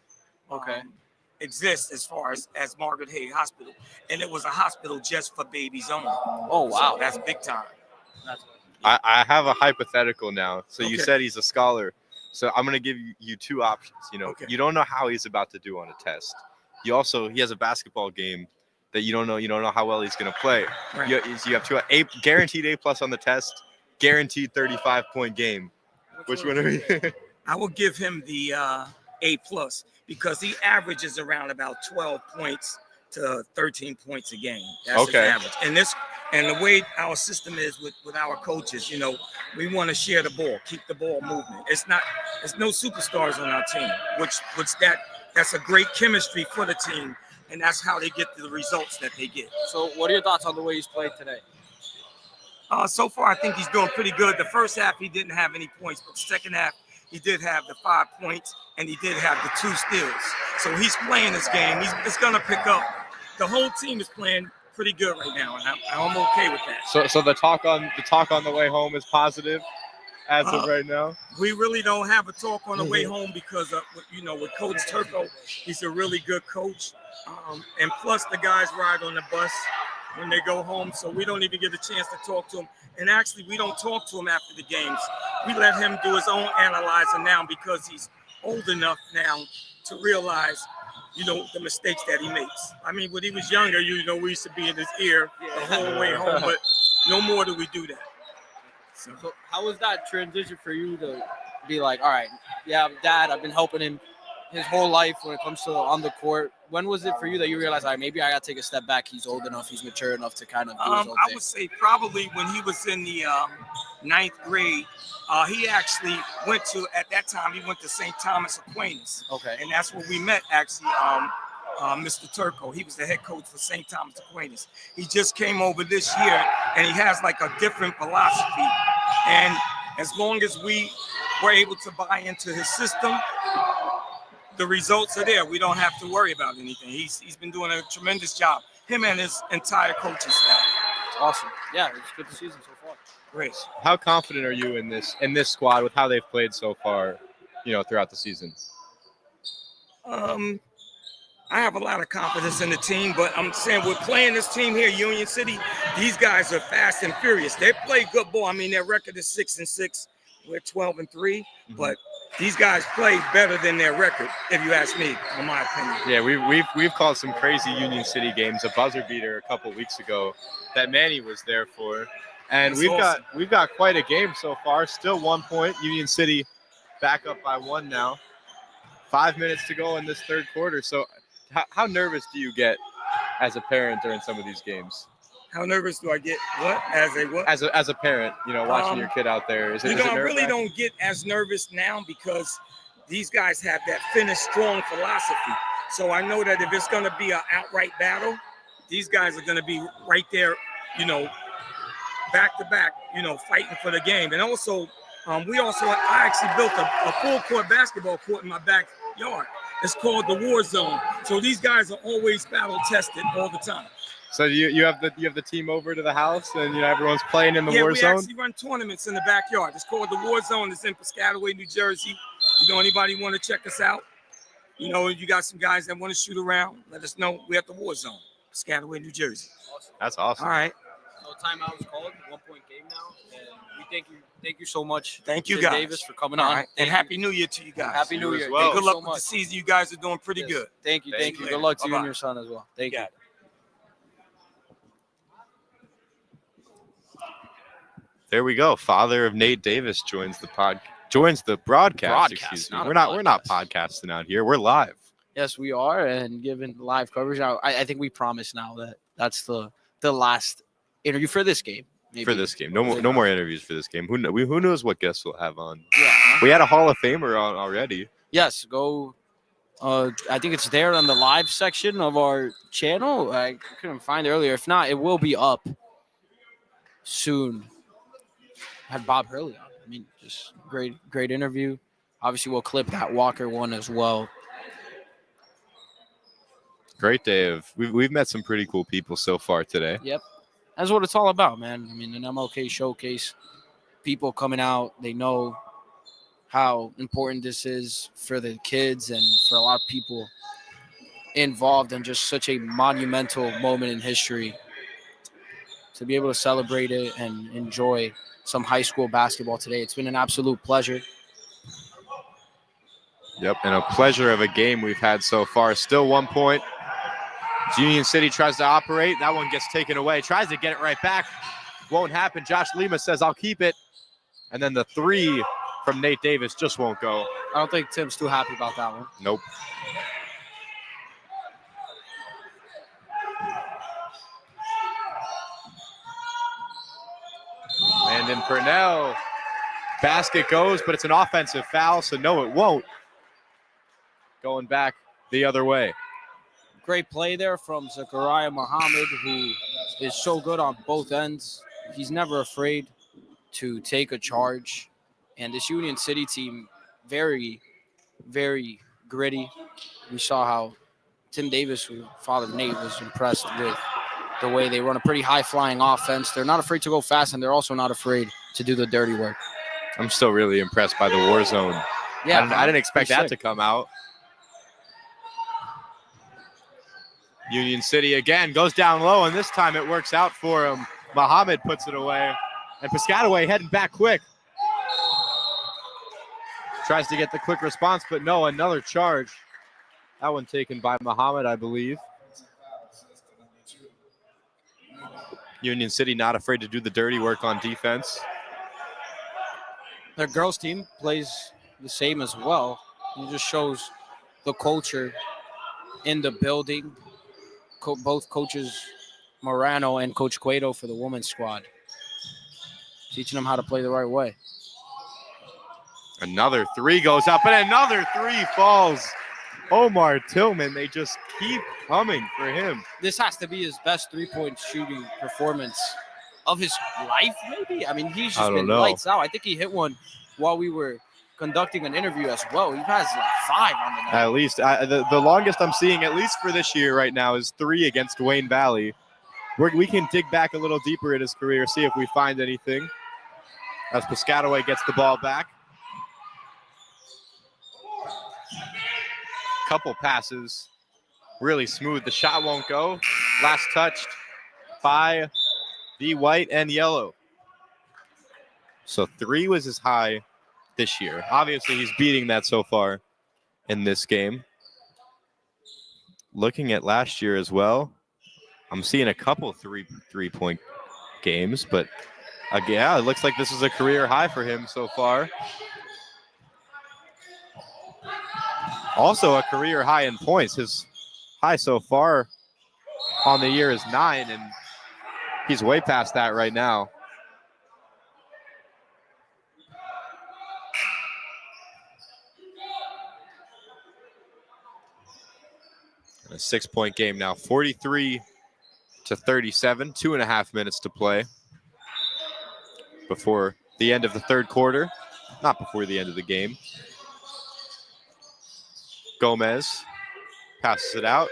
exists as far as Margaret Haig Hospital. And it was a hospital just for babies only. Oh, wow. So that's big time. I have a hypothetical now. So you Okay. said he's a scholar. So I'm going to give you 2 options. Okay. You don't know how he's about to do on a test. He has a basketball game that you don't know how well he's going to play. Right. You have 2 guaranteed A+ on the test, guaranteed 35-point game. Which one are you? I will give him the A+ because he averages around about 12 points to 13 points a game. That's his average. And the way our system is with our coaches, we want to share the ball, keep the ball movement. There's no superstars on our team, that's a great chemistry for the team, and that's how they get the results that they get. So what are your thoughts on the way he's played today? So far, I think he's doing pretty good. The first half, he didn't have any points, but the second half, he did have the 5 points, and he did have the 2 steals. So he's playing this game. It's going to pick up. The whole team is playing pretty good right now, and I'm okay with that. So the talk on the way home is positive as of right now. We really don't have a talk on the way home because with Coach Turco, he's a really good coach, and plus the guys ride on the bus when they go home, so we don't even get a chance to talk to him. And actually, we don't talk to him after the games. We let him do his own analyzing now because he's old enough now to realize, the mistakes that he makes. I mean, when he was younger, we used to be in his ear the whole way home, but no more do we do that. So how was that transition for you to be like, all right, yeah, Dad, I've been helping him his whole life when it comes to on the court. When was it for you that you realized, all right, maybe I got to take a step back. He's old enough. He's mature enough to kind of do his own I thing. would say probably when he was in the 9th grade, he actually at that time, he went to St. Thomas Aquinas. Okay. And that's where we met, actually, Mr. Turco. He was the head coach for St. Thomas Aquinas. He just came over this year, and he has like a different philosophy. And as long as we were able to buy into his system, the results are there. We don't have to worry about anything. He's been doing a tremendous job, him and his entire coaching staff. Awesome. Yeah, it's good to see him so far. Great. How confident are you in this squad with how they've played so far, throughout the season? I have a lot of confidence in the team, but I'm saying we're playing this team here, Union City. These guys are fast and furious. They play good ball. I mean, their record is 6-6. We're 12-3, but these guys play better than their record, if you ask me, in my opinion. Yeah, we've called some crazy Union City games. A buzzer beater a couple weeks ago that Manny was there for, and That's we've got quite a game so far. Still 1 point. Union City back up by 1 now. 5 minutes to go in this third quarter. So, how nervous do you get as a parent during some of these games? How nervous do I get? What? As a parent, watching your kid out there. Is it I really nerve-wracking? don't get as nervous now because these guys have that finish strong philosophy. So I know that if it's going to be an outright battle, these guys are going to be right there, back to back, fighting for the game. And also, I actually built a full court basketball court in my backyard. It's called the War Zone. So these guys are always battle tested all the time. So you have the team over to the house, and everyone's playing in the war we zone. actually run tournaments in the backyard. It's called the War Zone. It's in Piscataway, New Jersey. Anybody want to check us out? You got some guys that want to shoot around. Let us know. We're at the War Zone, Piscataway, New Jersey. That's awesome. All right. So timeout was called. 1 point game now, and we think Thank you so much. Thank you, Tim guys. Davis, for coming All on. right. And Thank Happy you. New Year to you guys. Happy You New as Year. well. Thank Good you luck so with the much. season. You guys are doing pretty Yes. good. Thank you. Thank you. later. Good luck to you Bye-bye. and your son as well. Thank you. Got it. There we go. Father of Nate Davis joins the broadcast. Broadcast, Excuse me. not a We're not podcasting out here. We're live. Yes, we are, and given live coverage. I think we promise now that that's the last interview for this game. Maybe. For this game. No more interviews for this game. Who knows what guests we'll have on? Yeah. We had a Hall of Famer on already. Yes, go. I think it's there on the live section of our channel. I couldn't find it earlier. If not, it will be up soon. Had Bob Hurley on. I mean, just great interview. Obviously, we'll clip that Walker one as well. Great day of. We've met some pretty cool people so far today. Yep. That's what it's all about, man. I mean, an MLK showcase, people coming out, they know how important this is for the kids and for a lot of people involved in just such a monumental moment in history. To be able to celebrate it and enjoy some high school basketball today, it's been an absolute pleasure. Yep, and a pleasure of a game we've had so far. Still 1 point. Union City tries to operate. That one gets taken away. Tries to get it right back. Won't happen. Josh Lima says, I'll keep it. And then the three from Nate Davis just won't go. I don't think Tim's too happy about that one. Nope. Landon Purnell. Basket goes, but it's an offensive foul, so no, it won't. Going back the other way. Great play there from Zachariah Muhammad, who is so good on both ends. He's never afraid to take a charge. And this Union City team, very, very gritty. We saw how Tim Davis, father Nate, was impressed with the way they run a pretty high-flying offense. They're not afraid to go fast, and they're also not afraid to do the dirty work. I'm still really impressed by the war zone. Yeah, I didn't expect that sick. to come out. Union City again goes down low, and this time it works out for him. Muhammad puts it away, and Piscataway heading back quick. Tries to get the quick response, but no, another charge. That one taken by Muhammad, I believe. Union City not afraid to do the dirty work on defense. Their girls team plays the same as well. It just shows the culture in the building. Both coaches, Morano and Coach Cueto for the women's squad, teaching them how to play the right way. Another three goes up, and another three falls. Omar Tillman, they just keep coming for him. This has to be his best three-point shooting performance of his life, maybe? I mean, he's I just don't been know. lights out. I think he hit one while we were conducting an interview as well. He has like 5 on the night. At least the longest I'm seeing, at least for this year right now, is 3 against Wayne Valley. We can dig back a little deeper in his career, see if we find anything. As Piscataway gets the ball back. Couple passes, really smooth. The shot won't go. Last touched by the white and yellow. So 3 was his high this year. Obviously, he's beating that so far in this game. Looking at last year as well, I'm seeing a couple three-point games, but yeah, it looks like this is a career high for him so far. Also a career high in points. His high so far on the year is 9, and he's way past that right now. A 6-point game now, 43-37, 2.5 minutes to play before the end of the third quarter. Not before the end of the game. Gomez passes it out.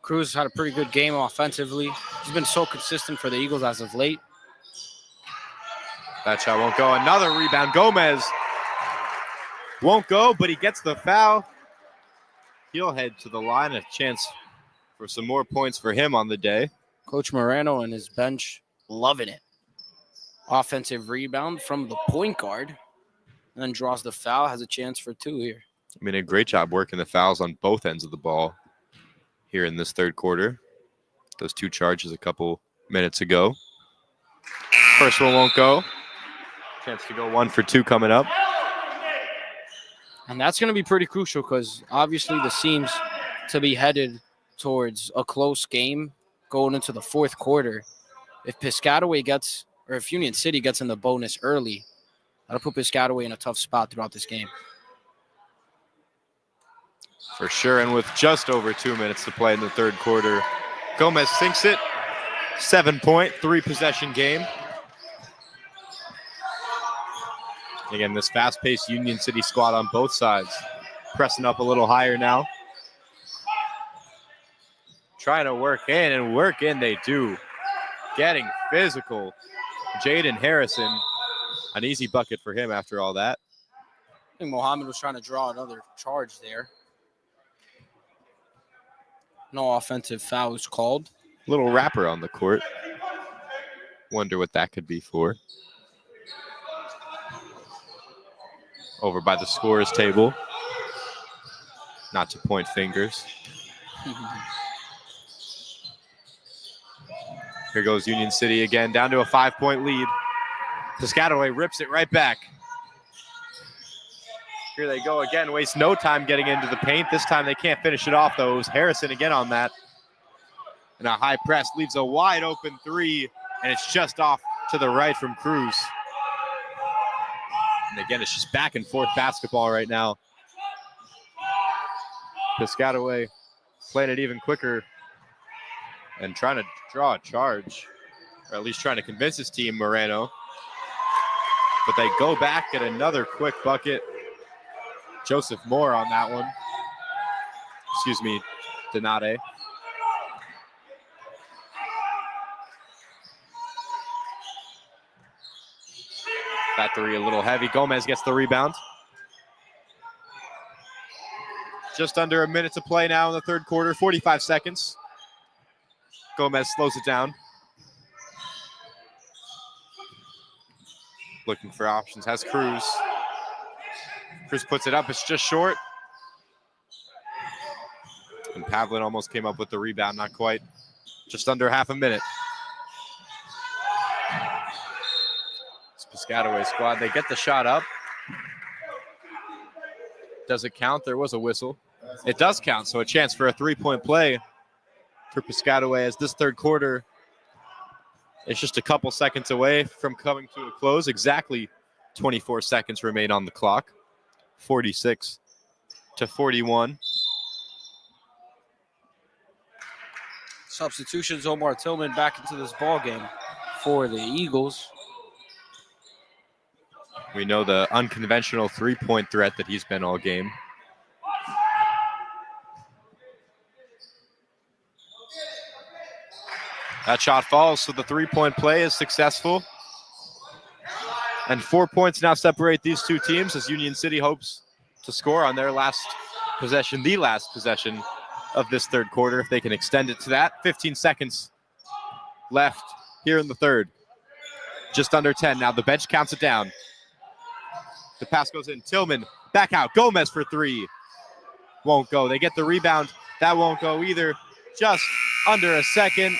Cruz had a pretty good game offensively. He's been so consistent for the Eagles as of late. That shot won't go. Another rebound. Gomez won't go, but he gets the foul. He'll head to the line. A chance for some more points for him on the day. Coach Morano and his bench loving it. offensive rebound from the point guard, and then draws the foul, has a chance for 2 here. I mean, a great job working the fouls on both ends of the ball here in this third quarter. Those 2 charges a couple minutes ago. First one won't go. Chance to go 1 for 2 coming up. And that's going to be pretty crucial because obviously this seems to be headed towards a close game going into the fourth quarter. If Piscataway gets, or if Union City gets in the bonus early, that'll put Piscataway in a tough spot throughout this game. For sure, and with just over 2 minutes to play in the third quarter, Gomez sinks it. 7-point, 3-possession game. Again, this fast-paced Union City squad on both sides, pressing up a little higher now. Trying to work in, and work in they do. Getting physical. Jaden Harrison, an easy bucket for him after all that. I think Mohammed was trying to draw another charge there. No offensive foul was called. Little wrapper on the court. Wonder what that could be for. Over by the scorer's table. Not to point fingers. Here goes Union City again, down to a 5-point lead. Piscataway rips it right back. Here they go again, waste no time getting into the paint. This time they can't finish it off, though. It was Harrison again on that. And a high press leaves a wide open 3, and it's just off to the right from Cruz. And again, it's just back and forth basketball right now. Piscataway playing it even quicker and trying to draw a charge, or at least trying to convince his team, Moreno. But they go back, get another quick bucket. Joseph Moore on that one. Excuse me, Donate. That 3 a little heavy. Gomez gets the rebound. Just under a minute to play now in the third quarter, 45 seconds. Gomez slows it down. Looking for options, has Cruz. Cruz puts it up, it's just short. And Pavlin almost came up with the rebound, not quite. Just under half a minute. It's Piscataway squad, they get the shot up. Does it count? There was a whistle. It does count, so a chance for a 3-point play for Piscataway as this third quarter is just a couple seconds away from coming to a close. Exactly 24 seconds remain on the clock. 46-41. Substitutions, Omar Tillman back into this ball game for the Eagles. We know the unconventional 3-point threat that he's been all game. That shot falls, so the 3-point play is successful. And 4 points now separate these two teams as Union City hopes to score on their last possession, the last possession of this third quarter, if they can extend it to that. 15 seconds left here in the third. Just under 10 now. The bench counts it down. The pass goes in. Tillman back out. Gomez for 3. Won't go. They get the rebound. That won't go either. Just under a second.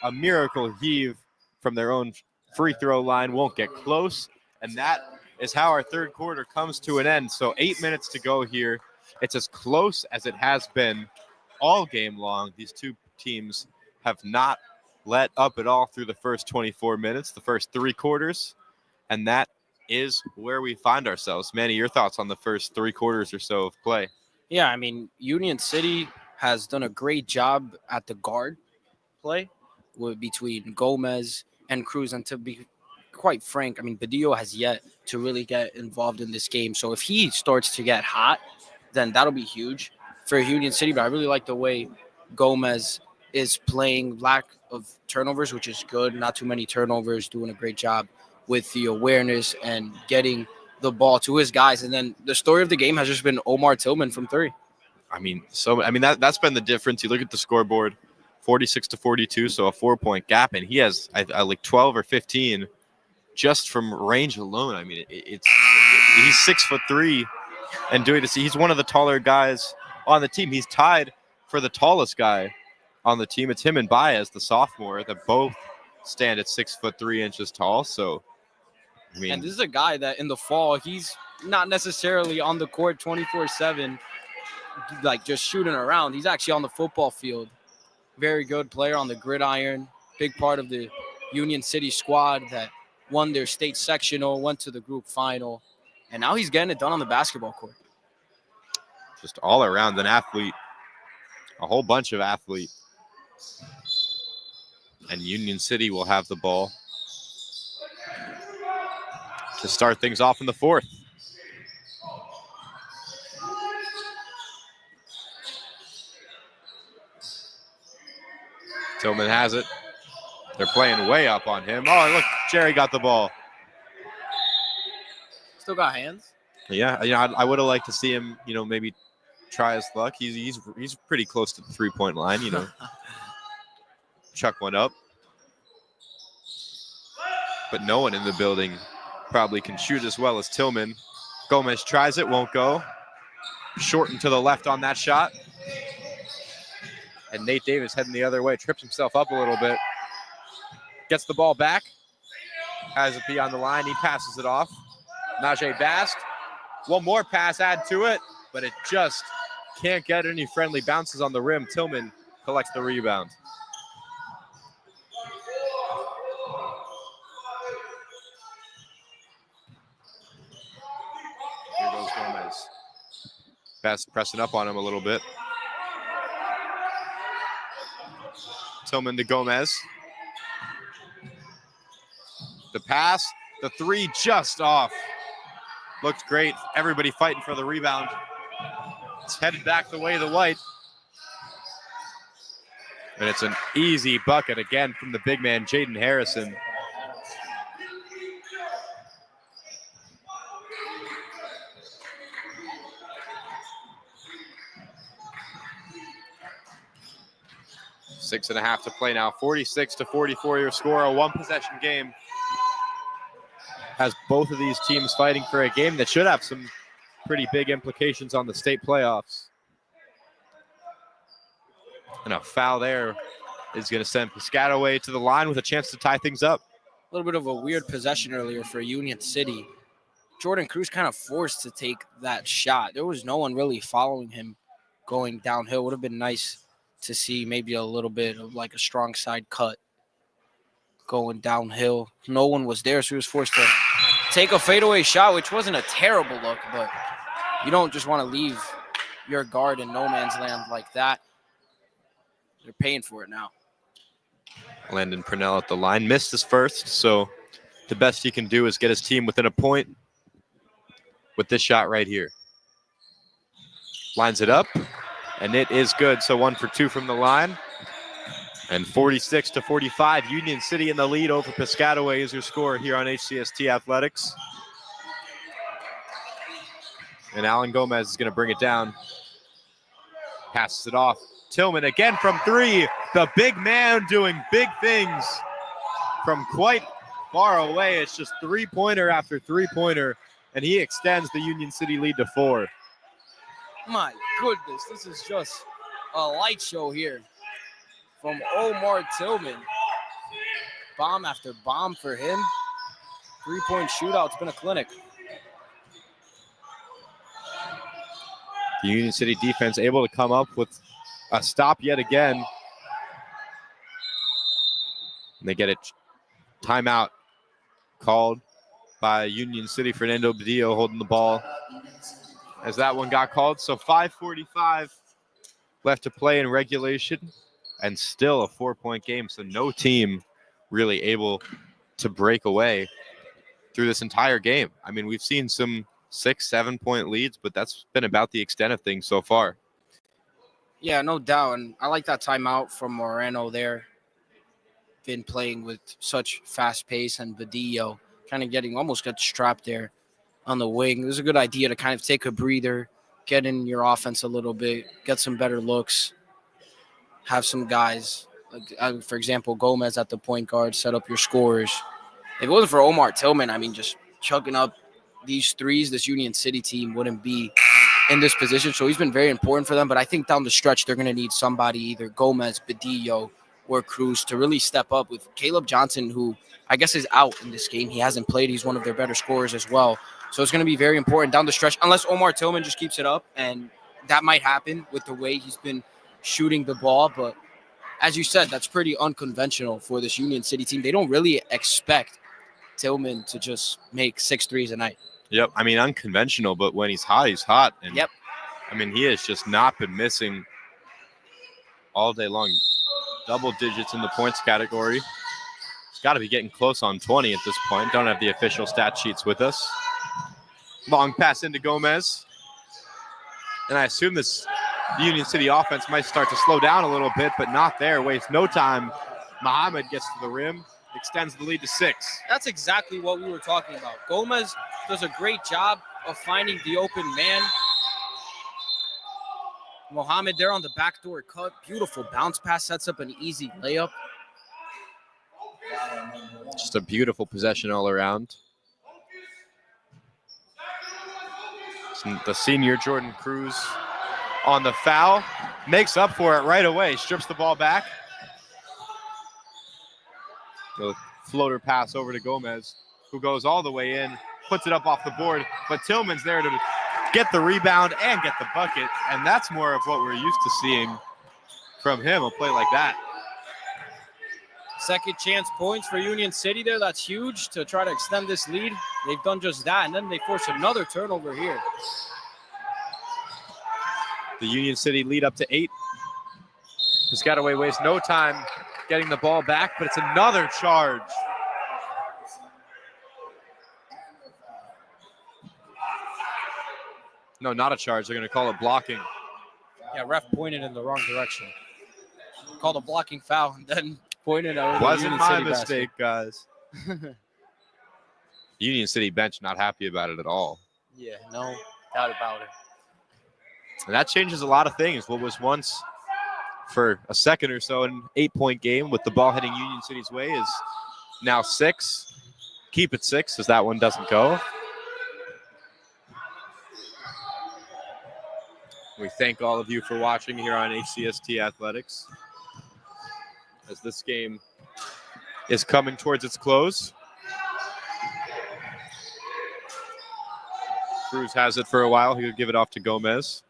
A miracle heave from their own free throw line. Won't get close. And that is how our third quarter comes to an end. So 8 minutes to go here. It's as close as it has been all game long. These two teams have not let up at all through the first 24 minutes, the first 3 quarters. And that is where we find ourselves. Manny, your thoughts on the first 3 quarters or so of play? Yeah, I mean, Union City has done a great job at the guard play between Gomez and Cruz. And to be quite frank, I mean, Badillo has yet to really get involved in this game. So if he starts to get hot, then that'll be huge for Union City. But I really like the way Gomez is playing, lack of turnovers, which is good. Not too many turnovers, doing a great job with the awareness and getting the ball to his guys. And then the story of the game has just been Omar Tillman from 3. That's been the difference. You look at the scoreboard, 46-42, so a 4-point gap, and he has like 12 or 15 just from range alone, I mean, he's 6'3", and doing this, he's one of the taller guys on the team. He's tied for the tallest guy on the team. It's him and Baez, the sophomore, that both stand at 6'3" tall. So, I mean, And this is a guy that in the fall, he's not necessarily on the court 24/7, like just shooting around. He's actually on the football field. Very good player on the gridiron. Big part of the Union City squad that won their state sectional, went to the group final, and now he's getting it done on the basketball court. just all around an athlete, a whole bunch of athlete. And Union City will have the ball to start things off in the fourth. Tillman has it. They're playing way up on him. Oh, look, Jerry got the ball. Still got hands. Yeah, I would have liked to see him, maybe try his luck. He's pretty close to the 3-point line, Chuck one up. But no one in the building probably can shoot as well as Tillman. Gomez tries it, won't go. Shortened to the left on that shot. And Nate Davis heading the other way, trips himself up a little bit. Gets the ball back. Has it be on the line. He passes it off. Najee Bast. One more pass add to it, but it just can't get any friendly bounces on the rim. Tillman collects the rebound. Here goes Gomez. Bast pressing up on him a little bit. Tillman to Gomez. The pass, the three just off. Looked great. Everybody fighting for the rebound. It's headed back the way of the white. And it's an easy bucket again from the big man, Jaden Harrison. Six and a half to play now. 46-44 your score. A one-possession game. Has both of these teams fighting for a game that should have some pretty big implications on the state playoffs. And a foul there is going to send Piscataway to the line with a chance to tie things up. A little bit of a weird possession earlier for Union City. Jordan Cruz kind of forced to take that shot. There was no one really following him going downhill. Would have been nice to see maybe a little bit of like a strong side cut going downhill. No one was there, so he was forced to take a fadeaway shot, which wasn't a terrible look, but you don't just want to leave your guard in no man's land like that. They're paying for it now. Landon Purnell at the line. Missed his first, so the best he can do is get his team within a point with this shot right here. Lines it up, and it is good. So 1 for 2 from the line. And 46-45, Union City in the lead over Piscataway is your score here on HCST Athletics. And Alan Gomez is going to bring it down. Passes it off. Tillman again from three. The big man doing big things from quite far away. It's just three-pointer after three-pointer, and he extends the Union City lead to 4. My goodness, this is just a light show here from Omar Tillman. Bomb after bomb for him. 3-point shootout. It's been a clinic. The Union City defense able to come up with a stop yet again. And they get it. Timeout called by Union City. Fernando Badillo holding the ball as that one got called. So 5:45 left to play in regulation. And still a 4-point game, so no team really able to break away through this entire game. I mean, we've seen some 6-7-point leads, but that's been about the extent of things so far. Yeah, no doubt. And I like that timeout from Moreno there. Been playing with such fast pace, and Badillo kind of almost got strapped there on the wing. It was a good idea to kind of take a breather, get in your offense a little bit, get some better looks. Have some guys, like for example, Gomez at the point guard, set up your scorers. If it wasn't for Omar Tillman, I mean, just chucking up these threes, this Union City team wouldn't be in this position. So he's been very important for them. But I think down the stretch, they're going to need somebody, either Gomez, Badillo, or Cruz, to really step up with Caleb Johnson, who I guess is out in this game. He hasn't played. He's one of their better scorers as well. So it's going to be very important down the stretch, unless Omar Tillman just keeps it up. And that might happen with the way he's been shooting the ball. But as you said, that's pretty unconventional for this Union City team. They don't really expect Tillman to just make 6 threes a night. Yep. I mean, unconventional, but when he's hot, he's hot. And Yep. I mean, he has just not been missing all day long. Double digits in the points category. He's got to be getting close on 20 at this point. Don't have the official stat sheets with us. Long pass into Gomez. And I assume this Union City offense might start to slow down a little bit, but not there. Wastes no time. Muhammad gets to the rim, extends the lead to 6. That's exactly what we were talking about. Gomez does a great job of finding the open man. Mohamed there on the backdoor cut. Beautiful bounce pass, sets up an easy layup. Just a beautiful possession all around. The senior Jordan Cruz on the foul. Makes up for it right away. Strips the ball back. The floater pass over to Gomez, who goes all the way in, puts it up off the board, but Tillman's there to get the rebound and get the bucket, and that's more of what we're used to seeing from him, a play like that. Second chance points for Union City there. That's huge to try to extend this lead. They've done just that, and then they force another turnover here. The Union City lead up to 8. Piscataway wastes no time getting the ball back, but it's another charge. No, not a charge. They're going to call it blocking. Yeah, ref pointed in the wrong direction. Called a blocking foul and then pointed out. Wasn't my mistake, guys. Union City bench not happy about it at all. Yeah, no doubt about it. And that changes a lot of things. What was once, for a second or so, an 8-point game with the ball heading Union City's way is now 6. Keep it 6 as that one doesn't go. We thank all of you for watching here on HCST Athletics as this game is coming towards its close. Cruz has it for a while. He'll give it off to Gomez.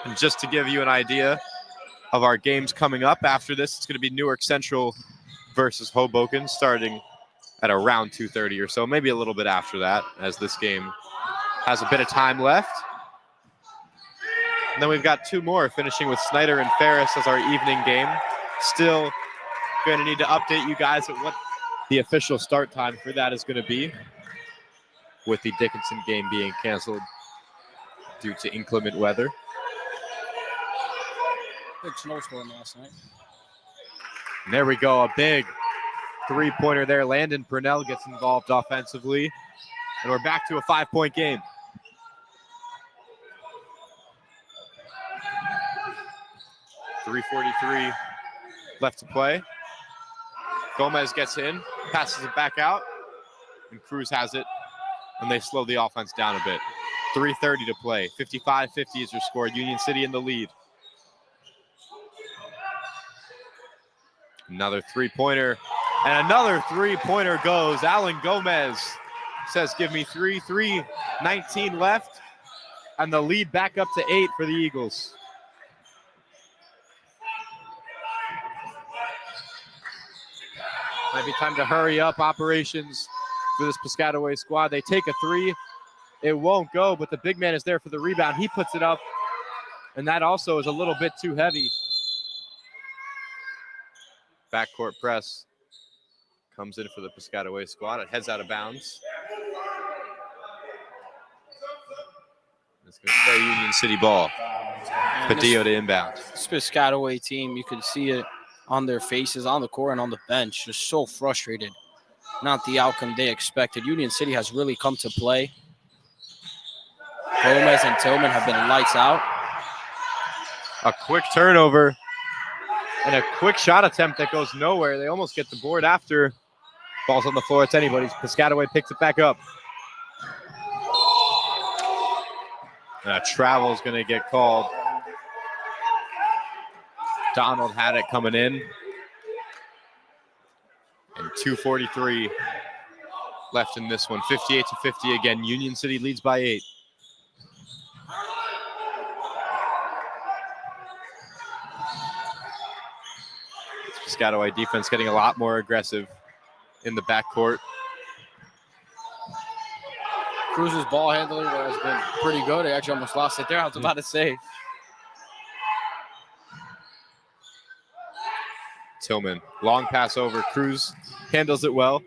And just to give you an idea of our games coming up after this, it's going to be Newark Central versus Hoboken starting at around 2:30 or so, maybe a little bit after that, as this game has a bit of time left. And then we've got 2 more, finishing with Snyder and Ferris as our evening game. Still going to need to update you guys at what the official start time for that is going to be, with the Dickinson game being canceled due to inclement weather. Big snowstorm last night. And there we go, a big 3-pointer there. Landon Purnell gets involved offensively, and we're back to a 5-point game. .343 left to play. Gomez gets in, passes it back out, and Cruz has it, and they slow the offense down a bit. 3:30 to play. 55-50 is your score. Union City in the lead. Another 3-pointer, and another 3-pointer goes. Alan Gomez says, give me 3, 3:19 left, and the lead back up to 8 for the Eagles. Might be time to hurry up operations for this Piscataway squad. They take a 3. It won't go, but the big man is there for the rebound. He puts it up, and that also is a little bit too heavy. Backcourt press comes in for the Piscataway squad. It heads out of bounds. It's going to stay Union City ball. Padillo to inbound. This Piscataway team, you could see it on their faces, on the court and on the bench, just so frustrated. Not the outcome they expected. Union City has really come to play. Gomez and Tillman have been lights out. A quick turnover and a quick shot attempt that goes nowhere. They almost get the board after Ball's on the floor. It's anybody's. Piscataway picks it back up. Travel is going to get called. Donald had it coming in. And 2:43 left in this one. 58-50 again. Union City leads by 8. Piscataway defense getting a lot more aggressive in the backcourt. Cruz's ball handling has been pretty good. I actually almost lost it there. I was about to say. Tillman, long pass over. Cruz handles it well.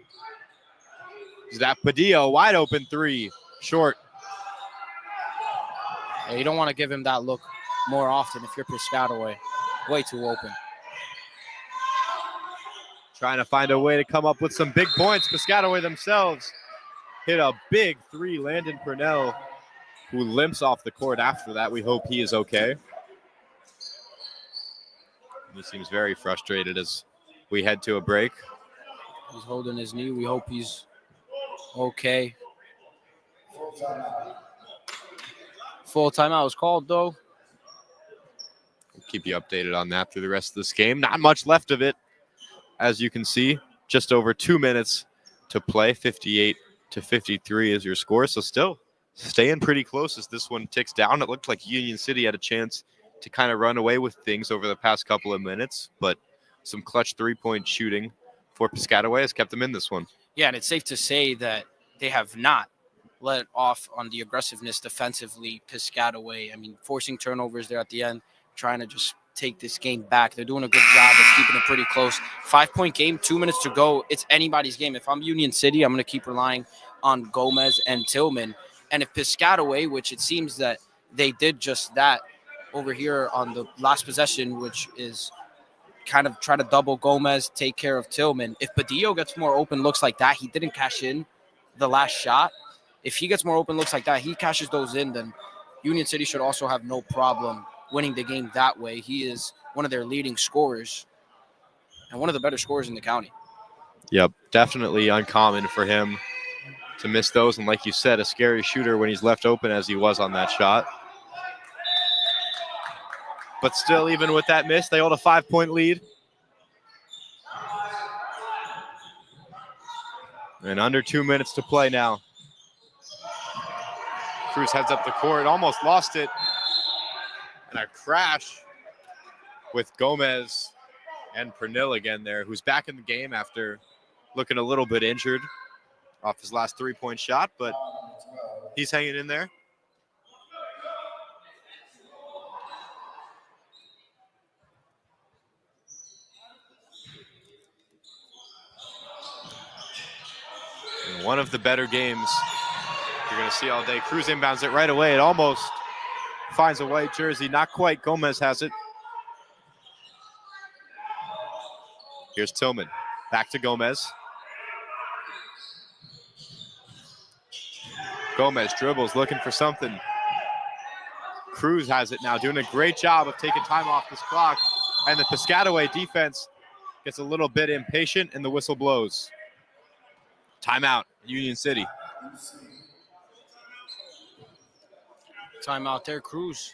Is that Padilla? Wide open 3. Short. Yeah, you don't want to give him that look more often if you're Piscataway. Way too open. Trying to find a way to come up with some big points. Piscataway themselves hit a big 3. Landon Purnell, who limps off the court after that. We hope he is okay. He seems very frustrated as we head to a break. He's holding his knee. We hope he's okay. Full timeout was called, though. We'll keep you updated on that through the rest of this game. Not much left of it. As you can see, just over 2 minutes to play. 58-53 is your score. So still staying pretty close as this one ticks down. It looked like Union City had a chance to kind of run away with things over the past couple of minutes, but some clutch 3-point shooting for Piscataway has kept them in this one. Yeah, and it's safe to say that they have not let off on the aggressiveness defensively, Piscataway. I mean, forcing turnovers there at the end, trying to just take this game back. They're doing a good job of keeping it pretty close. 5-point game, 2 minutes to go. It's anybody's game. If I'm Union City, I'm going to keep relying on Gomez and Tillman. And if Piscataway, which it seems that they did just that over here on the last possession, which is kind of try to double Gomez, take care of Tillman. If Padillo gets more open looks like that, he didn't cash in the last shot. If he gets more open looks like that, he cashes those in, then Union City should also have no problem winning the game that way. He is one of their leading scorers and one of the better scorers in the county. Yep, definitely uncommon for him to miss those. And like you said, a scary shooter when he's left open as he was on that shot. But still, even with that miss, they hold a 5-point lead. And under 2 minutes to play now. Cruz heads up the court, almost lost it. And a crash with Gomez and Pernil again there, who's back in the game after looking a little bit injured off his last 3-point shot, but he's hanging in there. And one of the better games you're going to see all day. Cruz inbounds it right away. It almost finds a white jersey. Not quite. Gomez has it. Here's Tillman. Back to Gomez. Gomez dribbles, looking for something. Cruz has it now, doing a great job of taking time off this clock. And the Piscataway defense gets a little bit impatient, and the whistle blows. Timeout, Union City. Timeout there. Cruz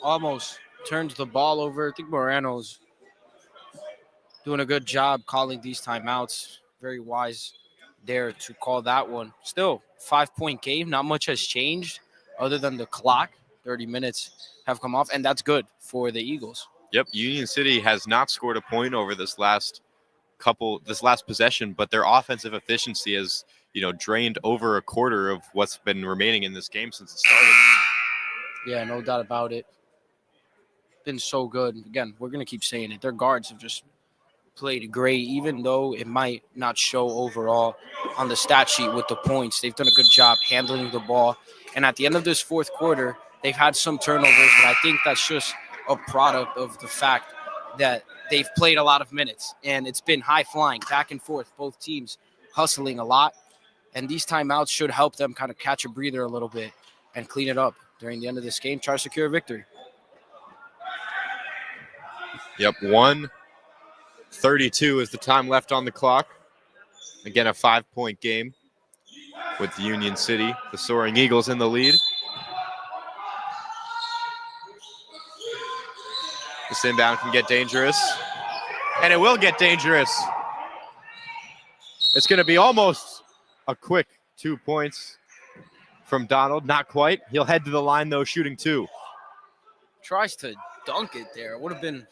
almost turns the ball over. I think Morano's doing a good job calling these timeouts. Very wise there to call that one. Still, 5-point game. Not much has changed other than the clock. 30 minutes have come off, and that's good for the Eagles. Yep, Union City has not scored a point over this last possession, but their offensive efficiency has, drained over a quarter of what's been remaining in this game since it started. Yeah, no doubt about it. Been so good. Again, we're going to keep saying it. Their guards have just played great, even though it might not show overall on the stat sheet with the points. They've done a good job handling the ball. And at the end of this fourth quarter, they've had some turnovers, but I think that's just a product of the fact that they've played a lot of minutes. And it's been high-flying, back and forth, both teams hustling a lot. And these timeouts should help them kind of catch a breather a little bit and clean it up during the end of this game, try to secure a victory. Yep, 1:32 is the time left on the clock. Again, a 5-point game with Union City, the Soaring Eagles, in the lead. This inbound can get dangerous, and it will get dangerous. It's going to be almost a quick 2 points from Donald. Not quite. He'll head to the line, though, shooting 2. Tries to dunk it there. It would have been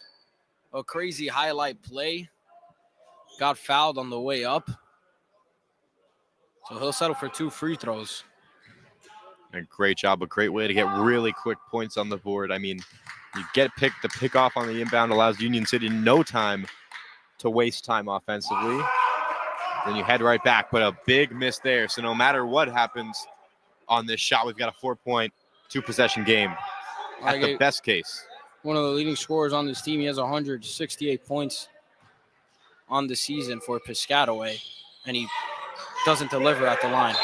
a crazy highlight play. Got fouled on the way up. So he'll settle for 2 free throws. A great job, a great way to get really quick points on the board. I mean, you get picked, the pick off on the inbound allows Union City no time to waste time offensively. Then you head right back, but a big miss there. So no matter what happens on this shot, we've got a 4-point, 2-possession game at the best case. One of the leading scorers on this team. He has 168 points on the season for Piscataway, and he doesn't deliver at the line.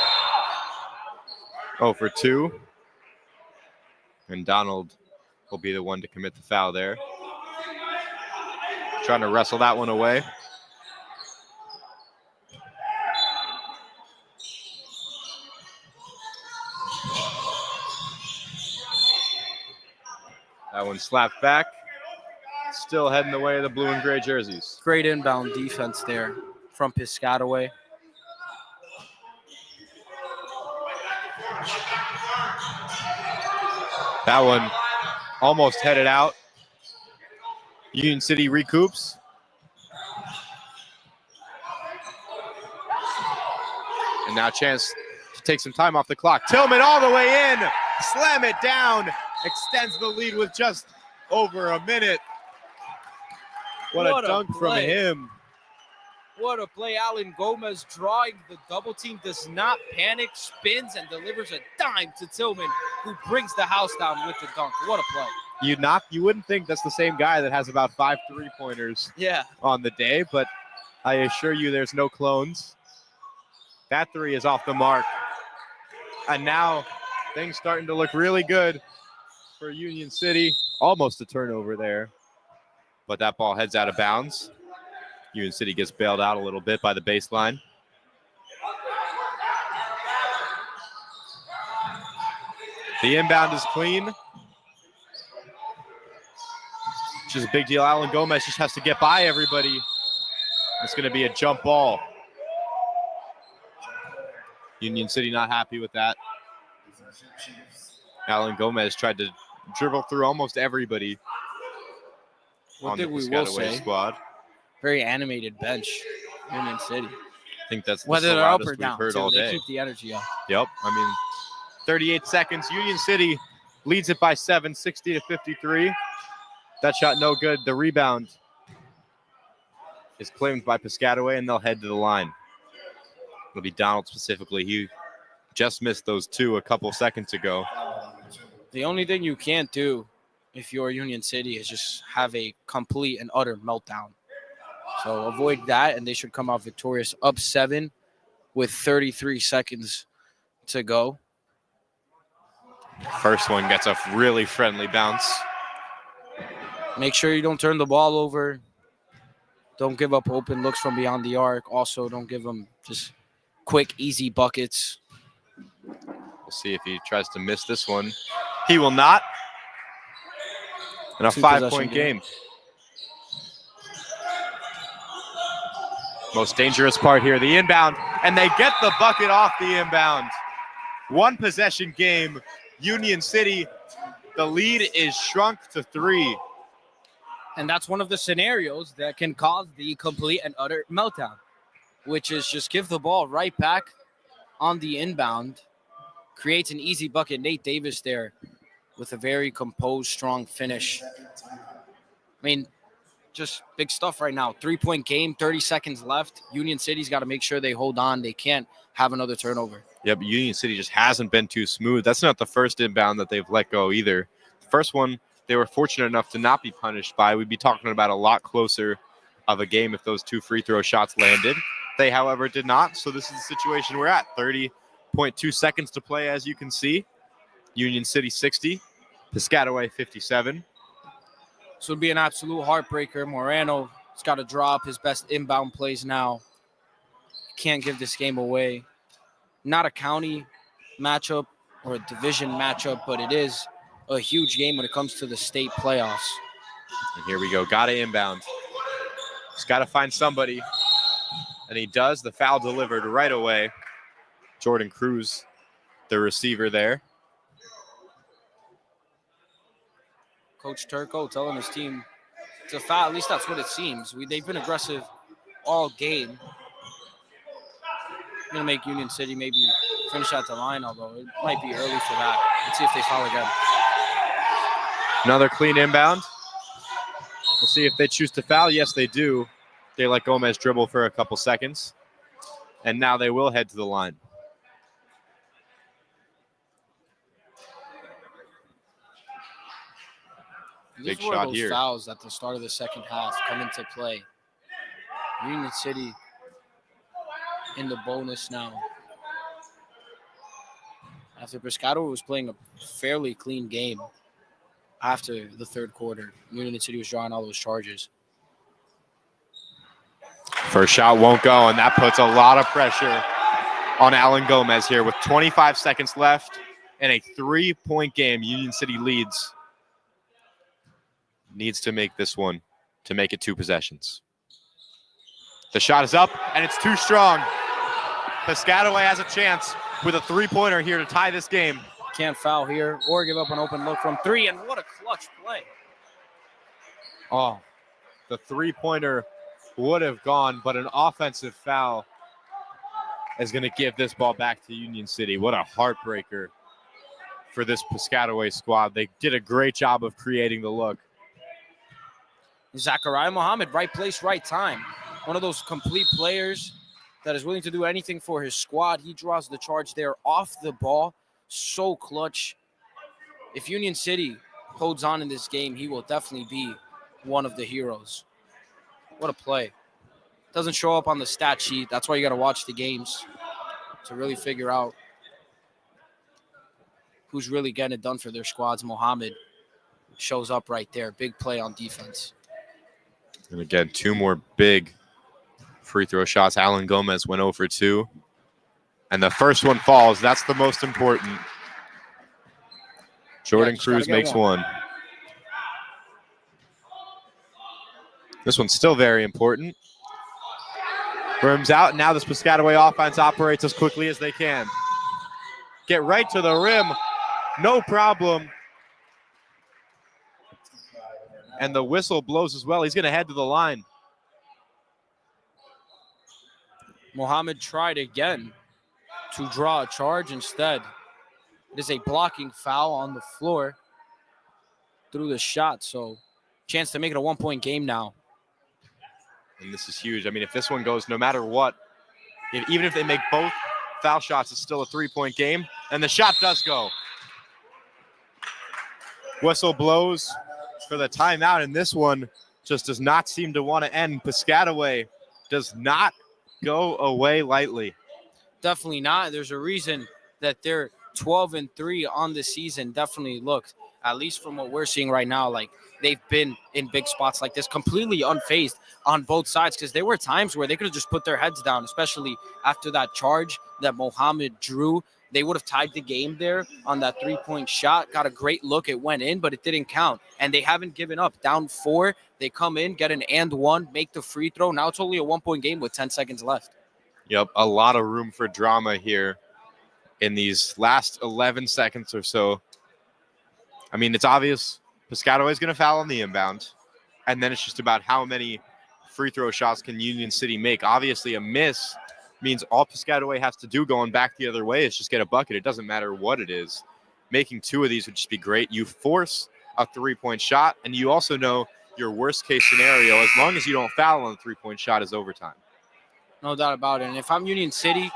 0 for 2. And Donald will be the one to commit the foul there. Trying to wrestle that one away. That one slapped back. Still heading the way of the blue and gray jerseys. Great inbound defense there from Piscataway. That one almost headed out. Union City recoups. And now a chance to take some time off the clock. Tillman all the way in. Slam it down. Extends the lead with just over a minute. What a dunk from him. What a play. Alan Gomez drawing the double team, does not panic, spins, and delivers a dime to Tillman, who brings the house down with the dunk. What a play. You wouldn't think that's the same guy that has about 5 3-pointers on the day, but I assure you there's no clones. That 3 is off the mark. And now things starting to look really good for Union City. Almost a turnover there, but that ball heads out of bounds. Union City gets bailed out a little bit by the baseline. The inbound is clean, which is a big deal. Alan Gomez just has to get by everybody. It's going to be a jump ball. Union City not happy with that. Alan Gomez tried to dribble through almost everybody on the Piscataway squad. Very animated bench, Union City. I think that's whether the they're up loudest or down, we've heard all they day. keep the energy up. Yep. I mean, 38 seconds. Union City leads it by 7, 60-53. That shot no good. The rebound is claimed by Piscataway, and they'll head to the line. It'll be Donald specifically. He just missed those 2 a couple seconds ago. The only thing you can't do if you're Union City is just have a complete and utter meltdown. So avoid that, and they should come out victorious, up 7 with 33 seconds to go. First one gets a really friendly bounce. Make sure you don't turn the ball over. Don't give up open looks from beyond the arc. Also, don't give them just quick, easy buckets. We'll see if he tries to miss this one. He will not. And a 5-point game. Most dangerous part here, the inbound, and they get the bucket off the inbound. 1-possession game. Union City, the lead is shrunk to 3. And that's one of the scenarios that can cause the complete and utter meltdown, which is just give the ball right back on the inbound, creates an easy bucket. Nate Davis there with a very composed, strong finish. I mean, just big stuff right now. 3-point game, 30 seconds left. Union City's got to make sure they hold on. They can't have another turnover. Yeah, but Union City just hasn't been too smooth. That's not the first inbound that they've let go either. The first one, they were fortunate enough to not be punished by. We'd be talking about a lot closer of a game if those 2 free throw shots landed. They, however, did not. So this is the situation we're at. 30.2 seconds to play, as you can see. Union City 60, Piscataway 57. This would be an absolute heartbreaker. Morano's got to drop his best inbound plays now. Can't give this game away. Not a county matchup or a division matchup, but it is a huge game when it comes to the state playoffs. And here we go. Got to inbound. Just got to find somebody. And he does. The foul delivered right away. Jordan Cruz, the receiver there. Coach Turco telling his team to foul. At least that's what it seems. They've been aggressive all game. I'm going to make Union City maybe finish at the line, although it might be early for that. Let's see if they foul again. Another clean inbound. We'll see if they choose to foul. Yes, they do. They let Gomez dribble for a couple seconds. And now they will head to the line. Big These were shot those here. fouls at the start of the second half come into play. Union City in the bonus now. After Piscataway was playing a fairly clean game after the third quarter, Union City was drawing all those charges. First shot won't go, and that puts a lot of pressure on Alan Gomez here with 25 seconds left and a 3-point game. Union City leads. Needs to make this one to make it 2 possessions. The shot is up, and it's too strong. Piscataway has a chance with a 3-pointer here to tie this game. Can't foul here or give up an open look from 3, and what a clutch play. Oh, the 3-pointer would have gone, but an offensive foul is going to give this ball back to Union City. What a heartbreaker for this Piscataway squad. They did a great job of creating the look. Zachariah Mohammed, right place, right time. One of those complete players that is willing to do anything for his squad. He draws the charge there off the ball. So clutch. If Union City holds on in this game, he will definitely be one of the heroes. What a play. Doesn't show up on the stat sheet. That's why you got to watch the games to really figure out who's really getting it done for their squads. Mohammed shows up right there. Big play on defense. And again, 2 more big free throw shots. Alan Gomez went 0 for 2. And the first one falls. That's the most important. Jordan Cruz makes one. This one's still very important. Rims out. Now this Piscataway offense operates as quickly as they can. Get right to the rim. No problem. And the whistle blows as well. He's going to head to the line. Mohammed tried again to draw a charge. Instead, it is a blocking foul on the floor through the shot. So chance to make it a 1-point game now. And this is huge. I mean, if this one goes, no matter what, even if they make both foul shots, it's still a 3-point game. And the shot does go. Whistle blows for the timeout, and this one just does not seem to want to end. Piscataway does not go away lightly. Definitely not. There's a reason that they're 12-3 on the season. Definitely looked, at least from what we're seeing right now, like they've been in big spots like this, completely unfazed on both sides, because there were times where they could have just put their heads down, especially after that charge that Mohammed drew. They would have tied the game there on that 3-point shot. Got a great look. It went in, but it didn't count. And they haven't given up. Down 4, they come in, get an and 1, make the free throw. Now it's only a 1-point game with 10 seconds left. Yep, a lot of room for drama here in these last 11 seconds or so. I mean, it's obvious Piscataway is going to foul on the inbound, and then it's just about how many free throw shots can Union City make. Obviously, a miss means all Piscataway has to do going back the other way is just get a bucket. It doesn't matter what it is. Making 2 of these would just be great. You force a 3-point shot, and you also know your worst case scenario, as long as you don't foul on the 3-point shot, is overtime. No doubt about it. And if I'm Union City,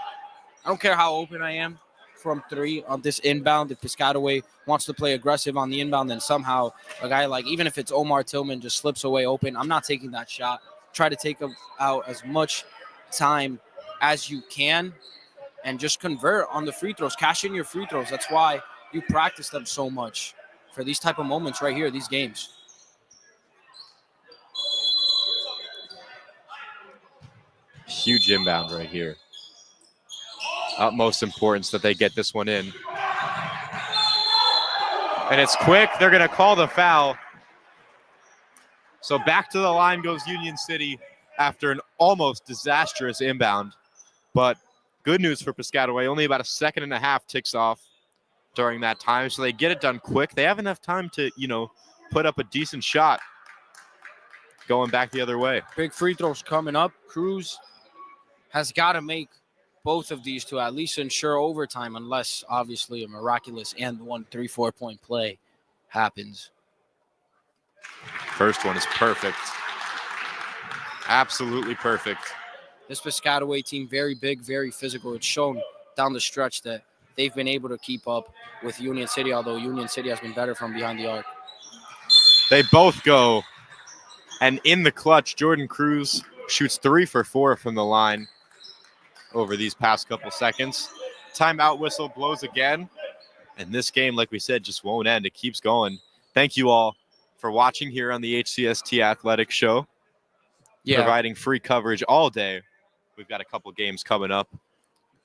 I don't care how open I am from 3 on this inbound. If Piscataway wants to play aggressive on the inbound, then somehow a guy like, even if it's Omar Tillman, just slips away open, I'm not taking that shot. Try to take out as much time as you can and just convert on the free throws. Cash in your free throws. That's why you practice them so much for these type of moments right here, these games. Huge inbound right here. utmost importance that they get this one in. And it's quick. They're going to call the foul. So back to the line goes Union City after an almost disastrous inbound. But good news for Piscataway. Only about a second and a half ticks off during that time. So they get it done quick. They have enough time to, put up a decent shot going back the other way. Big free throws coming up. Cruz has got to make both of these to at least ensure overtime, unless obviously a miraculous and 3 point play happens. First one is perfect. Absolutely perfect. This Piscataway team, very big, very physical. It's shown down the stretch that they've been able to keep up with Union City, although Union City has been better from behind the arc. They both go. And in the clutch, Jordan Cruz shoots 3 for 4 from the line over these past couple seconds. Timeout whistle blows again. And this game, like we said, just won't end. It keeps going. Thank you all for watching here on the HCST Athletics Show. Yeah. Providing free coverage all day. We've got a couple games coming up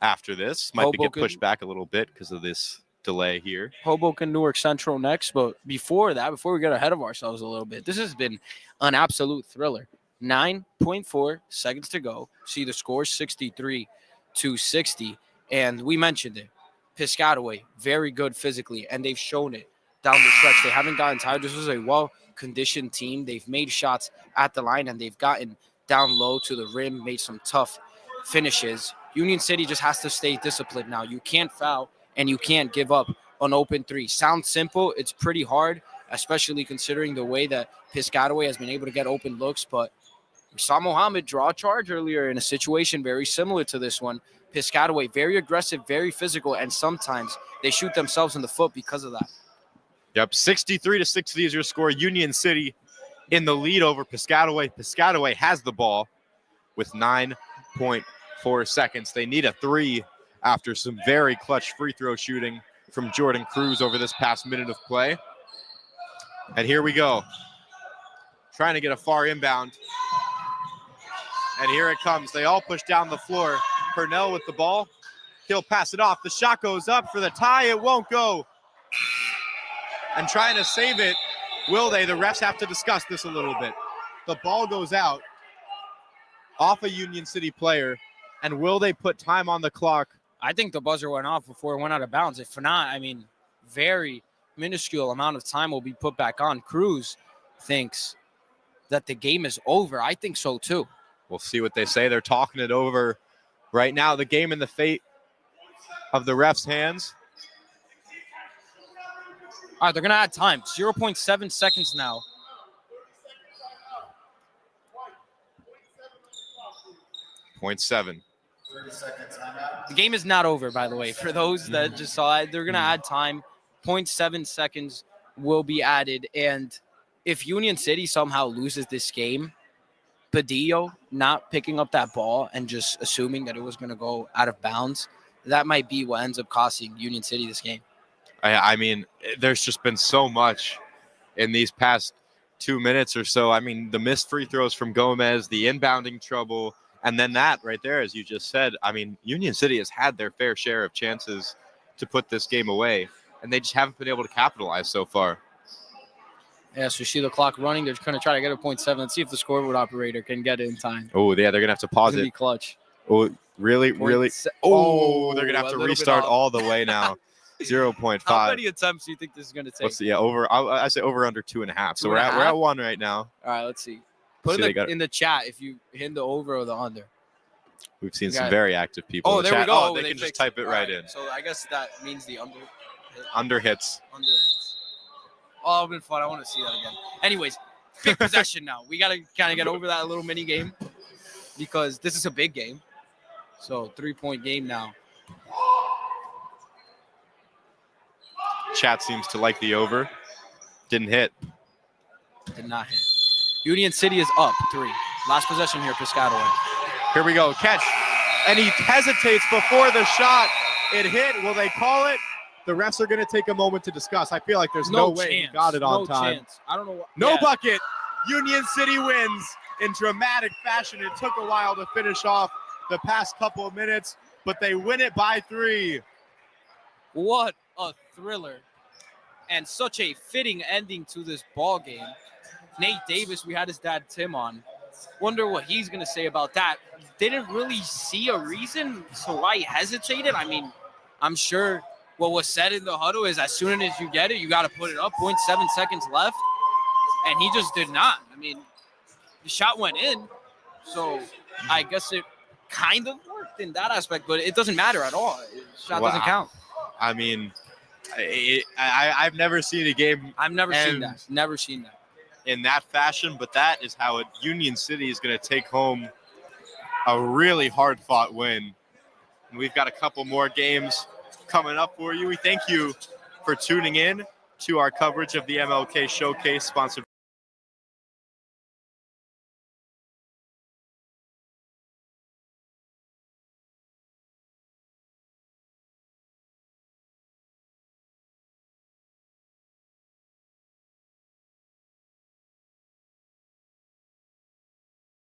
after this. Might get pushed back a little bit because of this delay here. Hoboken, Newark Central next. But before that, before we get ahead of ourselves a little bit, this has been an absolute thriller. 9.4 seconds to go. See the score 63-60. And we mentioned it. Piscataway, very good physically, and they've shown it down the stretch. They haven't gotten tired. This was a well-conditioned team. They've made shots at the line, and they've gotten down low to the rim, made some tough finishes. Union City just has to stay disciplined now. You can't foul, and you can't give up an open three. Sounds simple. It's pretty hard, especially considering the way that Piscataway has been able to get open looks, but we saw Mohammed draw a charge earlier in a situation very similar to this one. Piscataway, very aggressive, very physical, and sometimes they shoot themselves in the foot because of that. Yep, 63-60 is your score. Union City in the lead over Piscataway. Piscataway has the ball with 9.4 seconds. They need a 3 after some very clutch free throw shooting from Jordan Cruz over this past minute of play. And here we go. Trying to get a far inbound. And here it comes. They all push down the floor. Purnell with the ball. He'll pass it off. The shot goes up for the tie. It won't go. And trying to save it. Will they? The refs have to discuss this a little bit. The ball goes out off a Union City player. And will they put time on the clock? I think the buzzer went off before it went out of bounds. If not, very minuscule amount of time will be put back on. Cruz thinks that the game is over. I think so too. We'll see what they say. They're talking it over right now. The game in the fate of the refs' hands. All right, they're going to add time. 0.7 seconds now. .7. 30 seconds timeout. The game is not over, by the way. For those that just saw it, they're going to add time. 0.7 seconds will be added. And if Union City somehow loses this game, Padillo not picking up that ball and just assuming that it was going to go out of bounds, that might be what ends up costing Union City this game. I mean, there's just been so much in these past 2 minutes or so. I mean, the missed free throws from Gomez, the inbounding trouble, and then that right there, as you just said. I mean, Union City has had their fair share of chances to put this game away, and they just haven't been able to capitalize so far. Yeah, so you see the clock running. They're going to try to get a 0.7. Let's see if the scoreboard operator can get it in time. Oh, yeah, they're going to have to pause It's going to it. be clutch. Oh, really? Really? Oh, they're going to have to restart all the way now. 0.5. How many attempts do you think this is going to take? Let's see. Yeah, I say over under 2.5. So we're at 1 right now. All right, let's see. Put in the chat if you hit the over or the under. We've seen some very active people. Oh, in the there chat. we go. Oh, they can just type it right in. So I guess that means the under. Under hits. Under hits. Oh, it's been fun. I want to see that again. Anyways, big possession now. We got to kind of get over that little mini game because this is a big game. So 3-point game now. Chat seems to like the over. Didn't hit. Did not hit. Union City is up 3. Last possession here, Piscataway. Here we go. Catch. And he hesitates before the shot. It hit. Will they call it? The refs are going to take a moment to discuss. I feel like there's no way he got it on time. Chance. I don't know what. No bucket. Union City wins in dramatic fashion. It took a while to finish off the past couple of minutes. but they win it by 3. What a thriller. And such a fitting ending to this ball game. Nate Davis, we had his dad Tim on. Wonder what he's going to say about that. Didn't really see a reason to why he hesitated. I mean, I'm sure what was said in the huddle is as soon as you get it, you got to put it up. 0.7 seconds left. And he just did not. I mean, the shot went in. So I guess it kind of worked in that aspect, but it doesn't matter at all. The shot doesn't count. I mean, I've never seen a game I've never seen that. Never seen that. in that fashion, but that is how Union City is going to take home a really hard-fought win. And we've got a couple more games coming up for you. We thank you for tuning in to our coverage of the MLK Showcase, sponsored